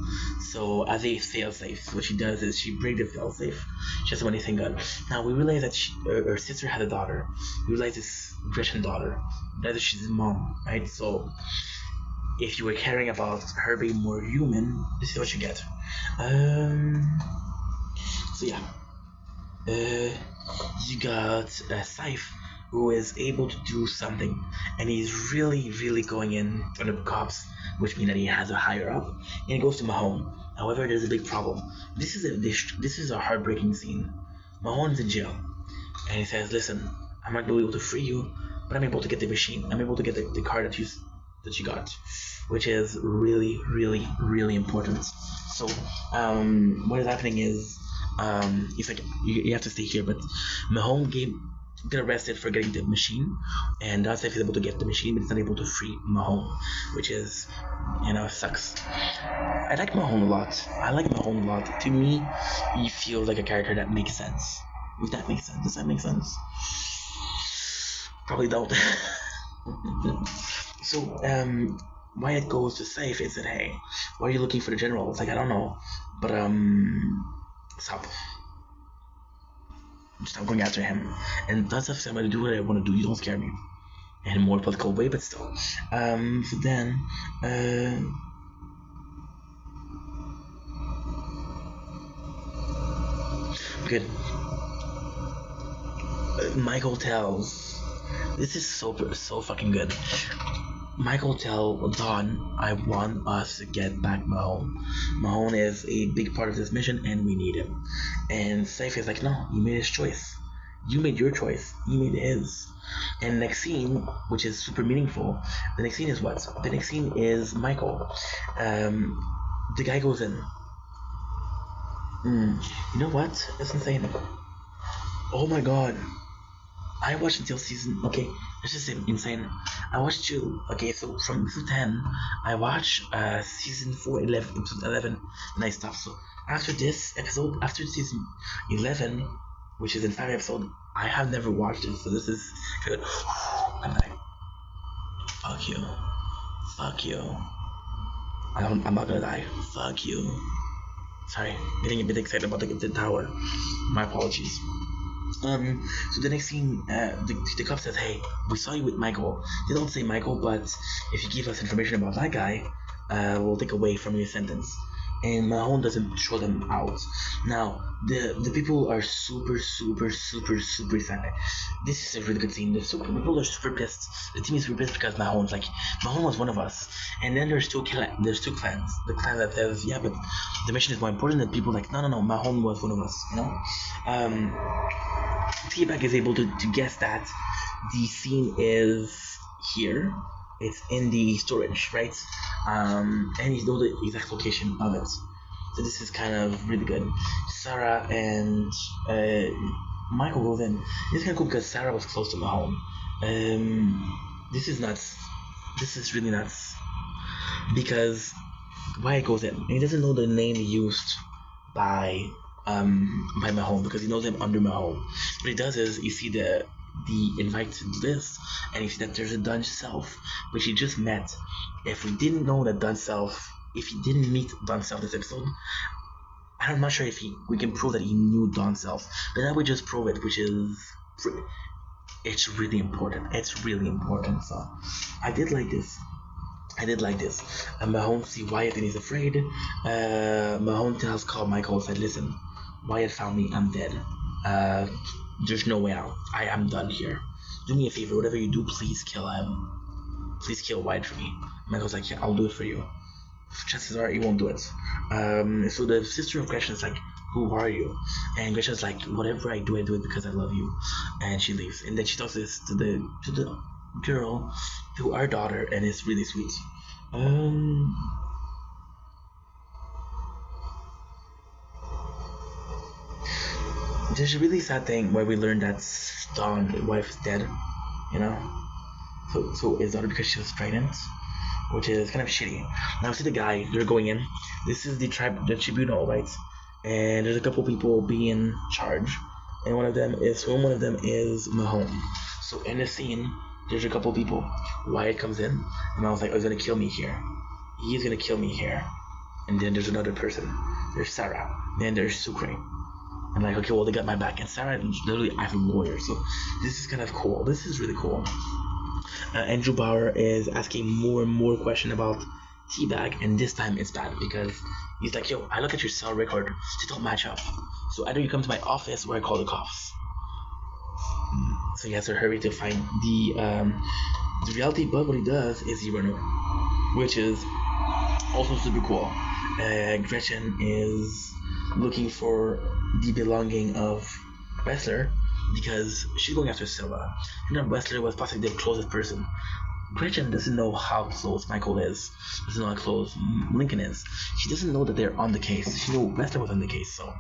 So as a failsafe, what she does is she breaks the failsafe. She has a money thing gun. Now we realize that her sister had a daughter. We realize it's Gretchen's daughter. That she's his mom, right? So if you were caring about her being more human, this is what you get. So yeah, you got Saif, who is able to do something, and he's really going in on the cops, which means that he has a higher up, and he goes to Mahone. However, there's a big problem. This is a heartbreaking scene. Mahone's in jail, and he says, "Listen, I'm not able to free you, but I'm able to get the machine. I'm able to get the card that you got," which is really important. So what is happening is he's like, you have to stay here, but Mahone got arrested for getting the machine, and that's if he's able to get the machine, but he's not able to free Mahone, which is, sucks. I like Mahone a lot. To me, he feels like a character that makes sense. If that makes sense. Does that make sense? Probably don't. So, why it goes to Safe is that, hey, why are you looking for the general? It's like, I don't know, but stop going after him. And that's if I'm gonna do what I want to do. You don't scare me. In a more political way, but still. So then, good. Michael tells. This is so fucking good. Michael tells Don, I want us to get back Mahone. Mahone is a big part of this mission and we need him. And Saif is like, no, you made his choice. You made your choice. He made his. And next scene, which is super meaningful, the next scene is what? The next scene is Michael. The guy goes in. You know what? That's insane. Oh my god. I watched until season. Okay, this is insane. I watched two. Okay, so from episode 10, I watched season 4, 11, episode 11, and I stopped. So after this episode, after season 11, which is in 5 episodes, I have never watched it. So this is good. I'm like, fuck you, fuck you. I'm not gonna die. Fuck you. Sorry, getting a bit excited about the tower. My apologies. So the next scene, the cop says, "Hey, we saw you with Michael." They don't say Michael, but if you give us information about that guy, we'll take away from your sentence. And Mahone doesn't show them out. Now, the people are super excited. This is a really good scene. The people are super pissed. The team is super pissed because Mahone's like, Mahone was one of us. And then there's two clans. The clan that says, yeah, but the mission is more important. And people like, no, Mahone was one of us. You know. T-Bag is able to guess that the scene is here. It's in the storage, right? And he knows the exact location of it. So this is kind of really good. Sarah and Michael goes in. This is kind of cool because Sarah was close to Mahone. This is nuts. This is really nuts. Because Wyatt goes in. And he doesn't know the name used by Mahone because he knows him under Mahone. What he does is you see the invited list and you see that there's a Dunge Self which he just met. If we didn't know that Dunge Self, if he didn't meet Dunge Self this episode, I'm not sure if we can prove that he knew Dunge Self, but that would just prove it, which is it's really important. It's really important. So I did like this. Mahone see Wyatt and he's afraid. Mahone tells Carl Michael, said, listen, Wyatt found me, I'm dead. There's no way out. I am done here. Do me a favor, whatever you do, please kill him. Please kill Wyatt for me. Michael's like, yeah, I'll do it for you. Chances are he won't do it. So the sister of Gretchen's like, who are you? And Gretchen's like, whatever I do it because I love you. And she leaves. And then she talks this to the girl, to our daughter, and it's really sweet. There's a really sad thing where we learn that Dawn's wife is dead, you know. So his daughter, because she was pregnant, which is kind of shitty. Now see the guy, they're going in. This is the tribunal, right? And there's a couple people being charged, and one of them is Mahone. So in the scene, there's a couple people. Wyatt comes in, and I was like, oh, he's gonna kill me here. He's gonna kill me here. And then there's another person. There's Sarah. Then there's Sucre. I'm like, okay, well, they got my back. And Sarah literally acts a lawyer. So this is kind of cool. This is really cool. Andrew Bauer is asking more and more questions about T-Bag, and this time it's bad because he's like, yo, I look at your cell record, they don't match up. So either you come to my office or I call the cops. So he has to hurry to find the reality, but what he does is he runs away, which is also super cool. Gretchen is looking for the belonging of Wessler because she's going after Scylla. You know, Wessler was possibly the closest person. Gretchen doesn't know how close Michael is, doesn't know how close Lincoln is. She doesn't know that they're on the case. She knew Wessler was on the case, so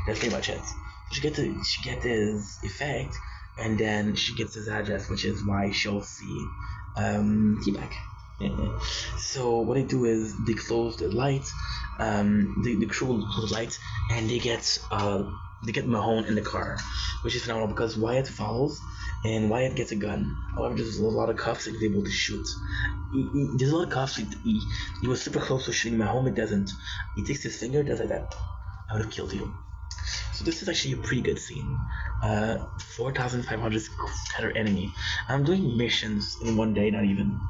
that's pretty much it. She gets his effect, and then she gets his address, which is why she'll see T-Bag. So what they do is they close the lights, the crew will close the lights, and they get Mahone in the car, which is phenomenal because Wyatt follows, and Wyatt gets a gun. However, there's a lot of cuffs and he's able to shoot. There's a lot of cuffs. He was super close to shooting Mahone. It doesn't. He takes his finger, does like that. I would have killed you. So this is actually a pretty good scene. 4,500 scatter enemy. I'm doing missions in one day, not even.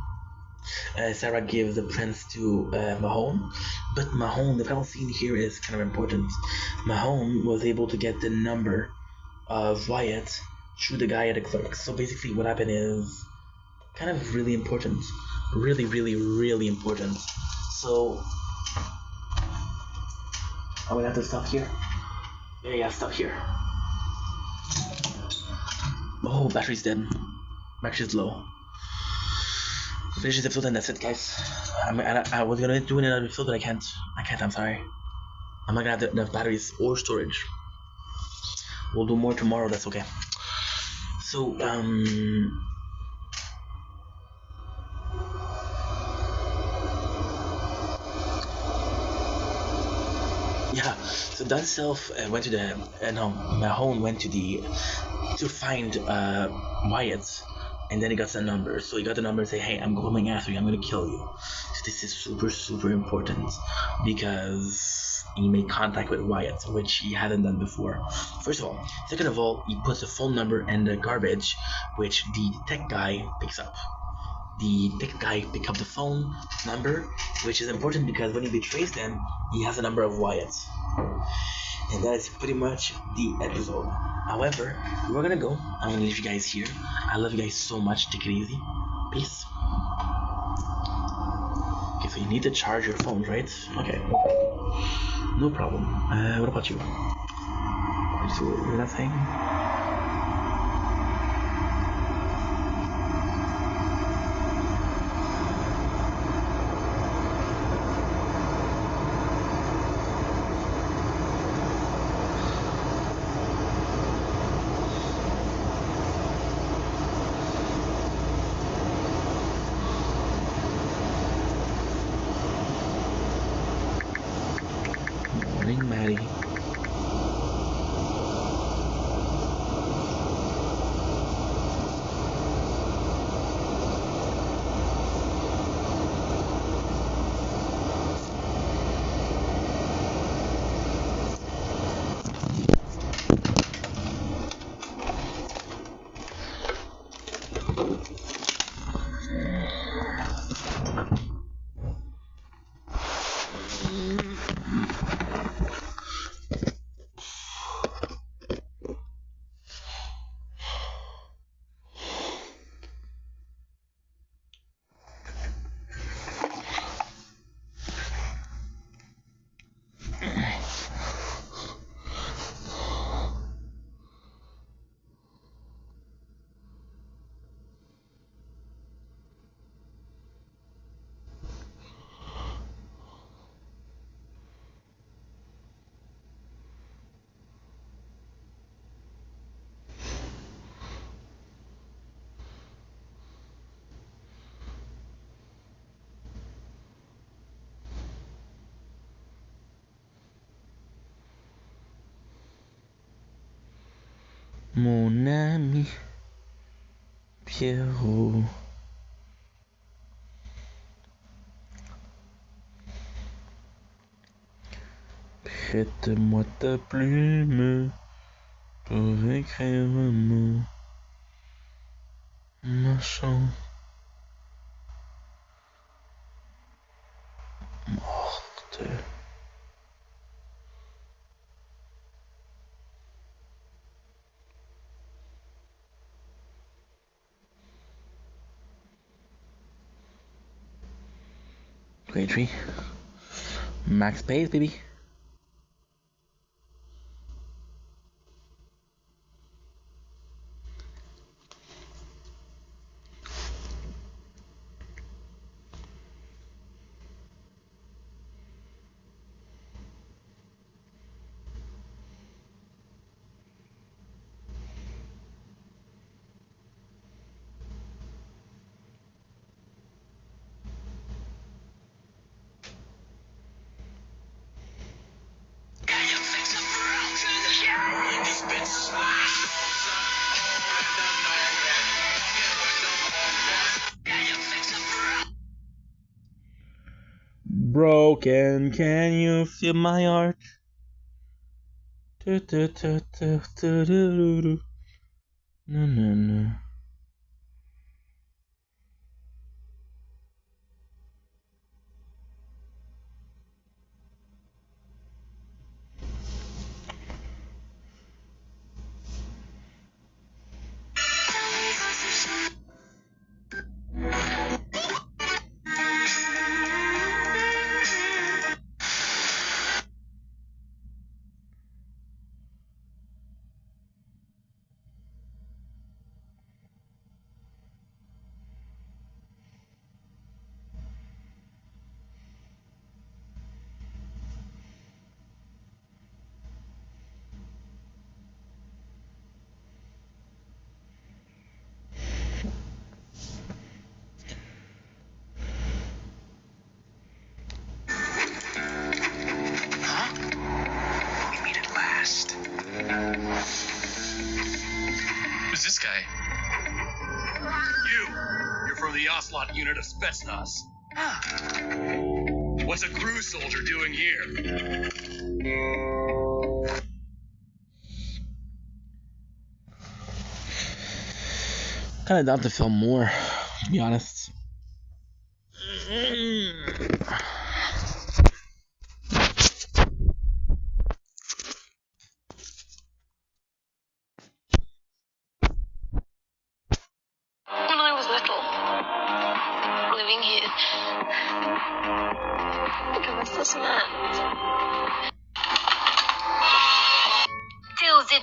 Sarah gives the prince to Mahone, but Mahone, the final scene here is kind of important. Mahone was able to get the number of Wyatt through the guy at the clerk. So basically what happened is kind of really important. Really important. So I'm gonna have to stop here. Yeah, stop here. Oh, battery's dead. Battery's low. Finish this episode and that's it, guys. I was gonna do another episode, but I can't. I'm sorry. I'm not gonna have enough batteries or storage. We'll do more tomorrow. That's okay. So yeah, so Don Self went to the no, Mahone went to the to find Wyatt, and then he got some numbers. So he got the number and say, "Hey, I'm coming after you. I'm gonna kill you." So this is super important because he made contact with Wyatt, which he hadn't done before. First of all, second of all, he puts the phone number in the garbage, which the tech guy picks up. The tech guy picks up the phone number, which is important because when he betrays them, he has the number of Wyatt. And that is pretty much the episode. However, we're gonna go. I'm gonna leave you guys here. I love you guys so much. Take it easy. Peace. Okay, so you need to charge your phones, right? Okay, no problem. No problem. What about you? So nothing. Morning, Maddie. Mon ami Pierrot. Prête-moi ta plume pour écrire un mot. Marchand. Morte. Great tree. Max pace, baby. Broken, can you feel my heart? No, no, no. guy. You're from the Ocelot unit of Spetsnaz. What's a crew soldier doing here? Kind of down to film more, to be honest. When I was little, living here, give us this man.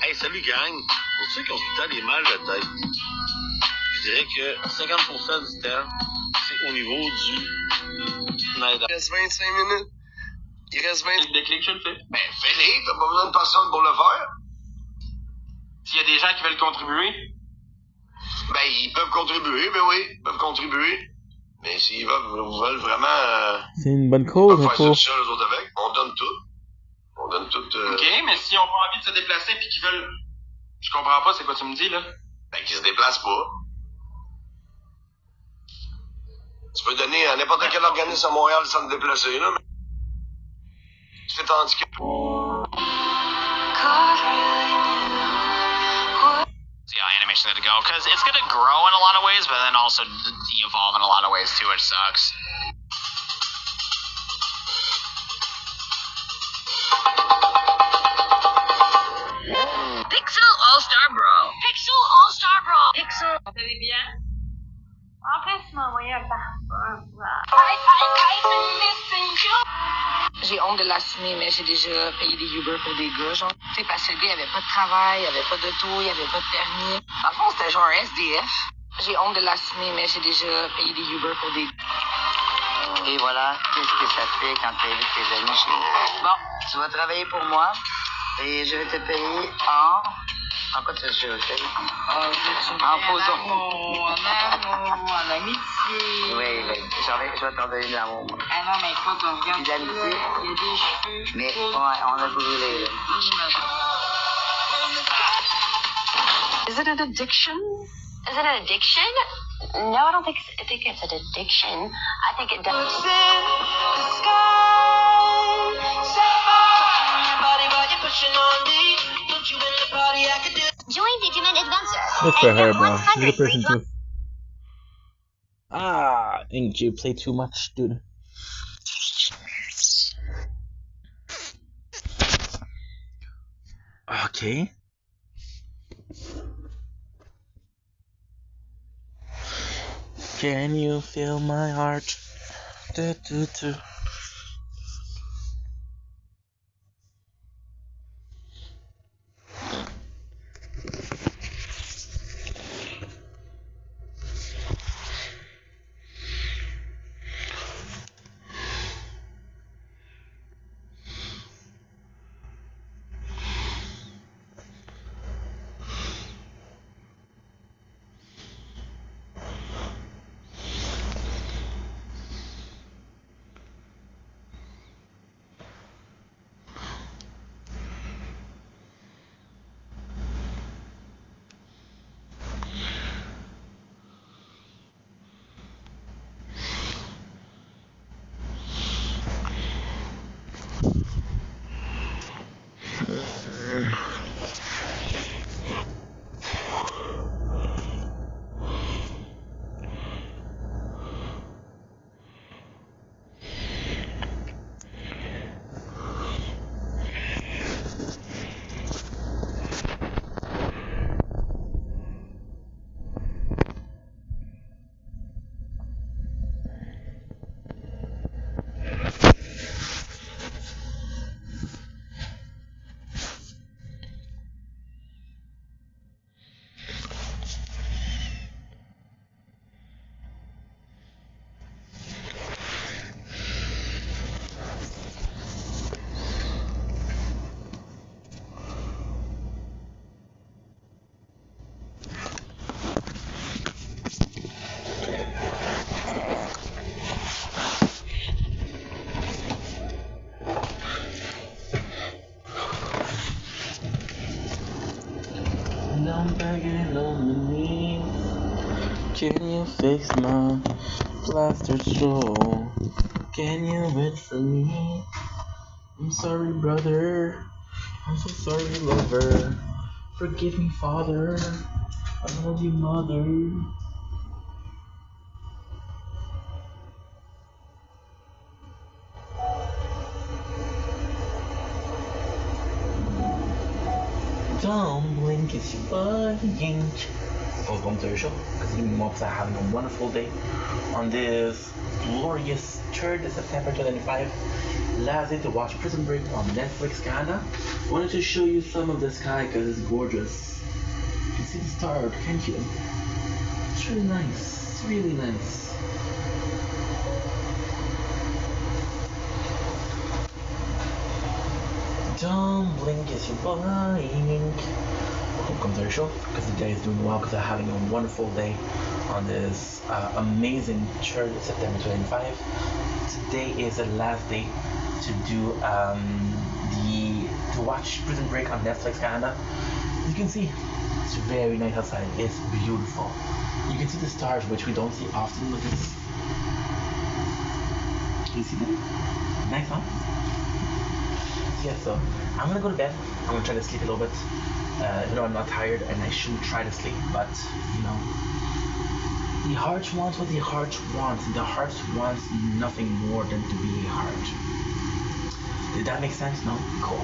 Hey, salut gang! Pour ceux qui ont tout le temps des mal de tête, je dirais que 50% du temps, c'est au niveau du nerf. Il reste 25 minutes. Il reste 20 déclic, je le fais. Ben, fais-les, t'as pas besoin de personne pour le faire. S'il y a des gens qui veulent contribuer, ben, ils peuvent contribuer, ben oui, ils peuvent contribuer. Mais s'ils veulent vraiment. C'est une bonne cause, faire ça faut. tout seul, les autres avec, on donne tout. On donne tout. Ok, mais si on n'a pas envie de se déplacer puis qu'ils veulent. Je comprends pas, c'est quoi tu me dis là? Ben, qu'ils se déplacent pas. Tu peux donner à n'importe quel organisme à Montréal sans te déplacer, là, mais. Tu fais handicap. See how animation is going to go, because it's going to grow in a lot of ways, but then also evolve in a lot of ways too, which sucks. Pixel All-Star Brawl. Pixel All-Star Brawl. Pixel. Vous allez bien? En fait, tu m'as envoyé un parfum. J'ai honte de l'assumer, mais j'ai déjà payé des Uber pour des gars, genre. Tu sais, parce que le gars, il avait pas de travail, il avait pas d'auto, il avait pas de permis. Dans le fond, c'était genre un SDF. J'ai honte de l'assumer, mais j'ai déjà payé des Uber pour des... Et voilà, qu'est-ce que ça fait quand tu invites tes amis chez nous? Bon, tu vas travailler pour moi et je vais te payer en quoi tu veux que je te paye? En photo. En amour, en amitié. Oui, je vais t'en donner de l'amour, moi. Ah non, mais écoute, on regarde. Puis d'amitié. Il y a des cheveux. Mais, ouais, on a brûlé, là. Is it an addiction? Is it an addiction? No, I don't think it's an addiction. I think it does. Join Digimon Adventure. Good for her, bro. She's a 100 good person free too. Ah, Ink, you play too much, dude. Okay. Can you feel my heart? Do, do, do. I'm begging on my knees. Can you fix my blasted soul? Can you wait for me? I'm sorry, brother. I'm so sorry, lover. Forgive me, father. I love you, mother. Don't blink, it's your blinking. Welcome to the show, because you mobs are having a wonderful day on this glorious 3rd of September 2025. Last day to watch Prison Break on Netflix, Canada. Wanted to show you some of the sky because it's gorgeous. You can see the stars, can't you? It's really nice. It's really nice. Don't blink, it's your blink. Welcome to the show, because the day is doing well, because they're having a wonderful day on this amazing 3rd of September 2025. Today is the last day to do to watch Prison Break on Netflix Canada. You can see it's very nice outside. It's beautiful. You can see the stars, which we don't see often. Look at this. Can you see them? Nice, huh? Yeah, so I'm gonna go to bed. I'm gonna try to sleep a little bit. You know, I'm not tired and I shouldn't try to sleep, but you know, the heart wants what the heart wants. The heart wants nothing more than to be a heart. Did that make sense? No? Cool.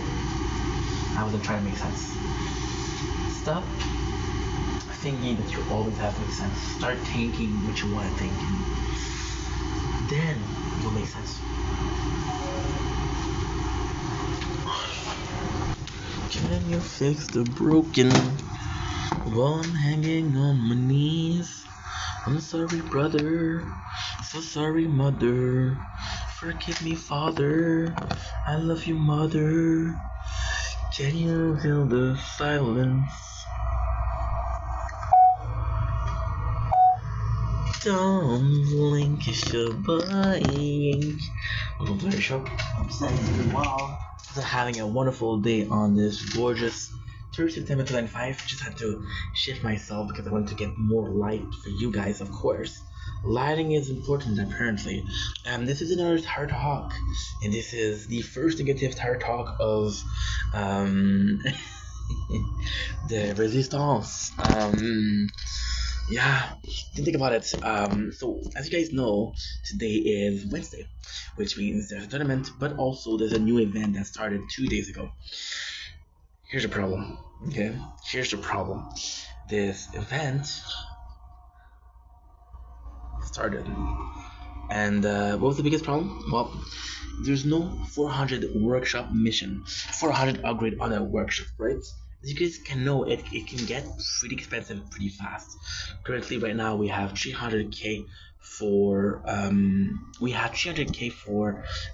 I wasn't trying to make sense. Stop thinking that you always have to make sense. Start thinking what you want to think, and then it'll make sense. Can you fix the broken one hanging on my knees? I'm sorry, brother. So sorry, mother. Forgive me, father. I love you, mother. Can you feel the silence? Don't blink, it's your blink. Welcome to the show. I'm saying doing well. So having a wonderful day on this gorgeous 3rd September 2025. Just had to shift myself because I wanted to get more light for you guys, of course. Lighting is important apparently. This is another Tar Talk, and this is the first negative Tar Talk of the Resistance. Yeah, think about it. So as you guys know, today is Wednesday, which means there's a tournament, but also there's a new event that started 2 days ago. Here's the problem. Okay, here's the problem. This event started, and what was the biggest problem? Well, there's no 400 workshop mission, 400 upgrade on a workshop, right? As you guys can know, it can get pretty expensive pretty fast. Currently, right now, we have 300k for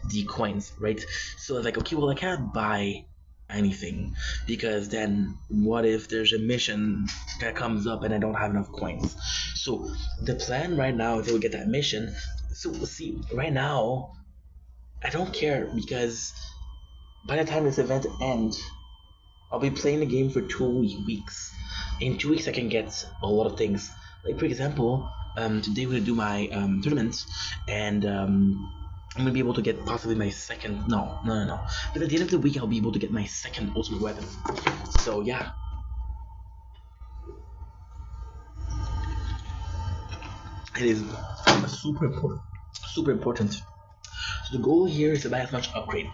the coins, right? So it's like, okay, well, I can't buy anything because then what if there's a mission that comes up and I don't have enough coins? So the plan right now is that we get that mission. So see, right now, I don't care because by the time this event ends, I'll be playing the game for 2 weeks. In 2 weeks, I can get a lot of things. Like for example, today we're gonna do my tournament, and I'm gonna be able to get possibly my second. No. But at the end of the week, I'll be able to get my second ultimate weapon. So yeah. It is super important. Super important. So the goal here is to buy as much upgrade.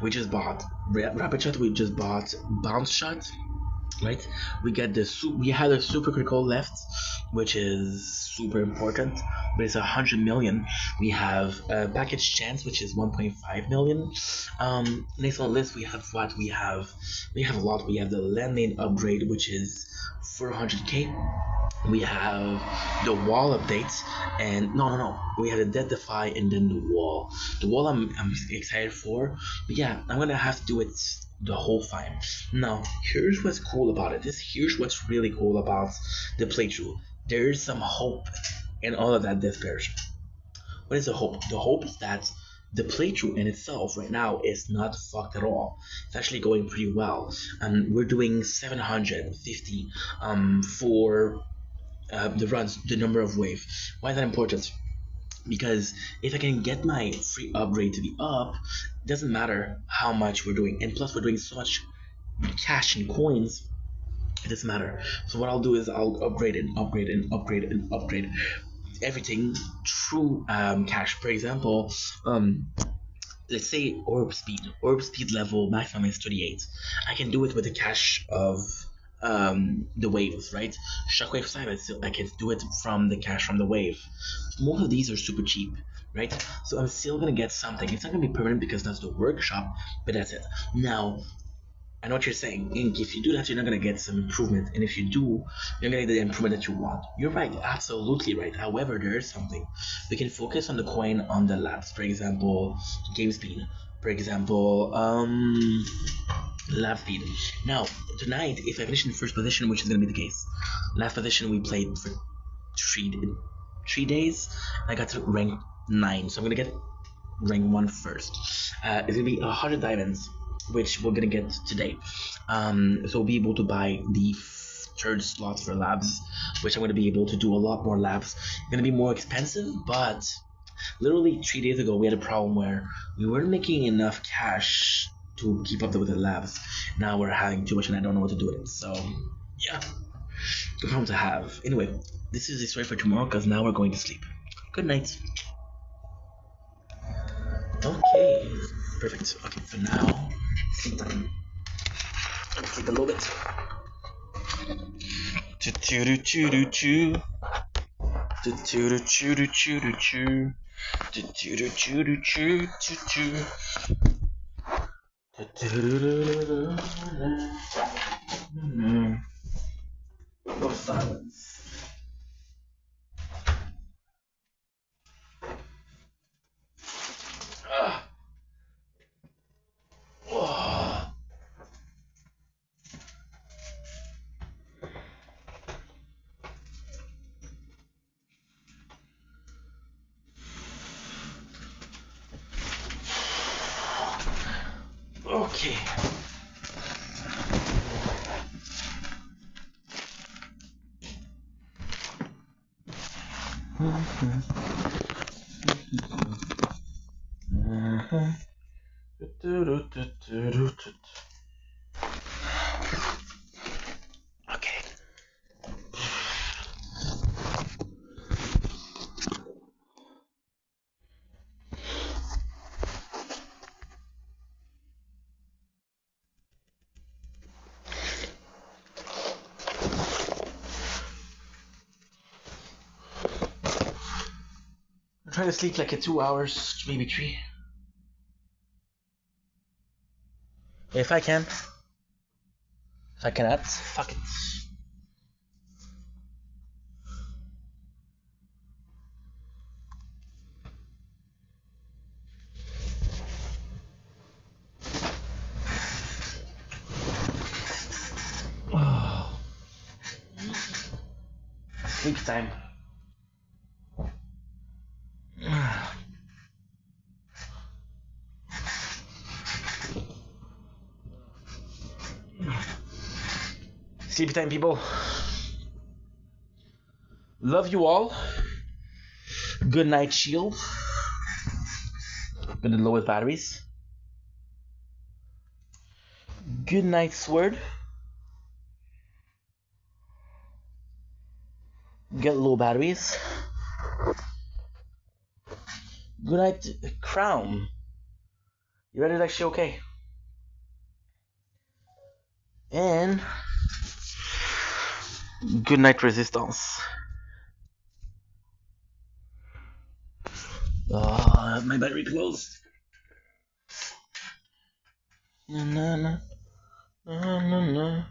We just bought rapid shot. We just bought bounce shot, right? We had a super critical left, which is super important, but it's 100 million. We have a package chance, which is 1.5 million. Next on the list, we have what we have a lot. We have the landing upgrade, which is 400k. We have the wall updates, and no, we have the Death Defy and then the wall. The wall I'm excited for, but yeah, I'm gonna have to do it the whole time. Now, here's what's cool about it. Here's what's really cool about the playthrough. There's some hope in all of that despair. What is the hope? The hope is that the playthrough in itself right now is not fucked at all. It's actually going pretty well. We're doing 750 for the runs, the number of wave. Why is that important? Because if I can get my free upgrade to the up, it doesn't matter how much we're doing, and plus we're doing so much cash and coins, it doesn't matter. So what I'll do is I'll upgrade and upgrade and upgrade and upgrade everything through cash. For example, let's say orb speed level maximum is 38. I can do it with the cash of the waves, right? Shockwave side, I can do it from the cash from the wave. Most of these are super cheap, right? So I'm still gonna get something. It's not gonna be permanent because that's the workshop, but that's it. Now, I know what you're saying. Ink, if you do that, you're not gonna get some improvement, and if you do, you're gonna get the improvement that you want. You're right, absolutely right. However, there is something. We can focus on the coin on the labs. For example, game speed. For example, lab speed. Now, tonight, if I finish in first position, which is gonna be the case, last position we played for three days, I got to rank 9, so I'm gonna get rank 1 first. It's gonna be 100 diamonds, which we're gonna get today. So we'll be able to buy the third slot for labs, which I'm gonna be able to do a lot more labs. It's gonna be more expensive, but literally 3 days ago we had a problem where we weren't making enough cash to keep up with the labs. Now we're having too much and I don't know what to do with it. So yeah, good problem to have. Anyway, this is the story for tomorrow because now we're going to sleep. Good night. Okay, perfect. Okay, for now, sleep time. Sleep a little bit. No silence. Okay. Okay. I'm trying to sleep like 2 hours, maybe 3. If I can. If I cannot, fuck it. Sleep time. Sleep time, people. Love you all. Good night, shield. With the lowest batteries. Good night, sword. Get low batteries. Good night, crown. Your red is actually okay. And good night, resistance. My battery closed. Na na na na na na.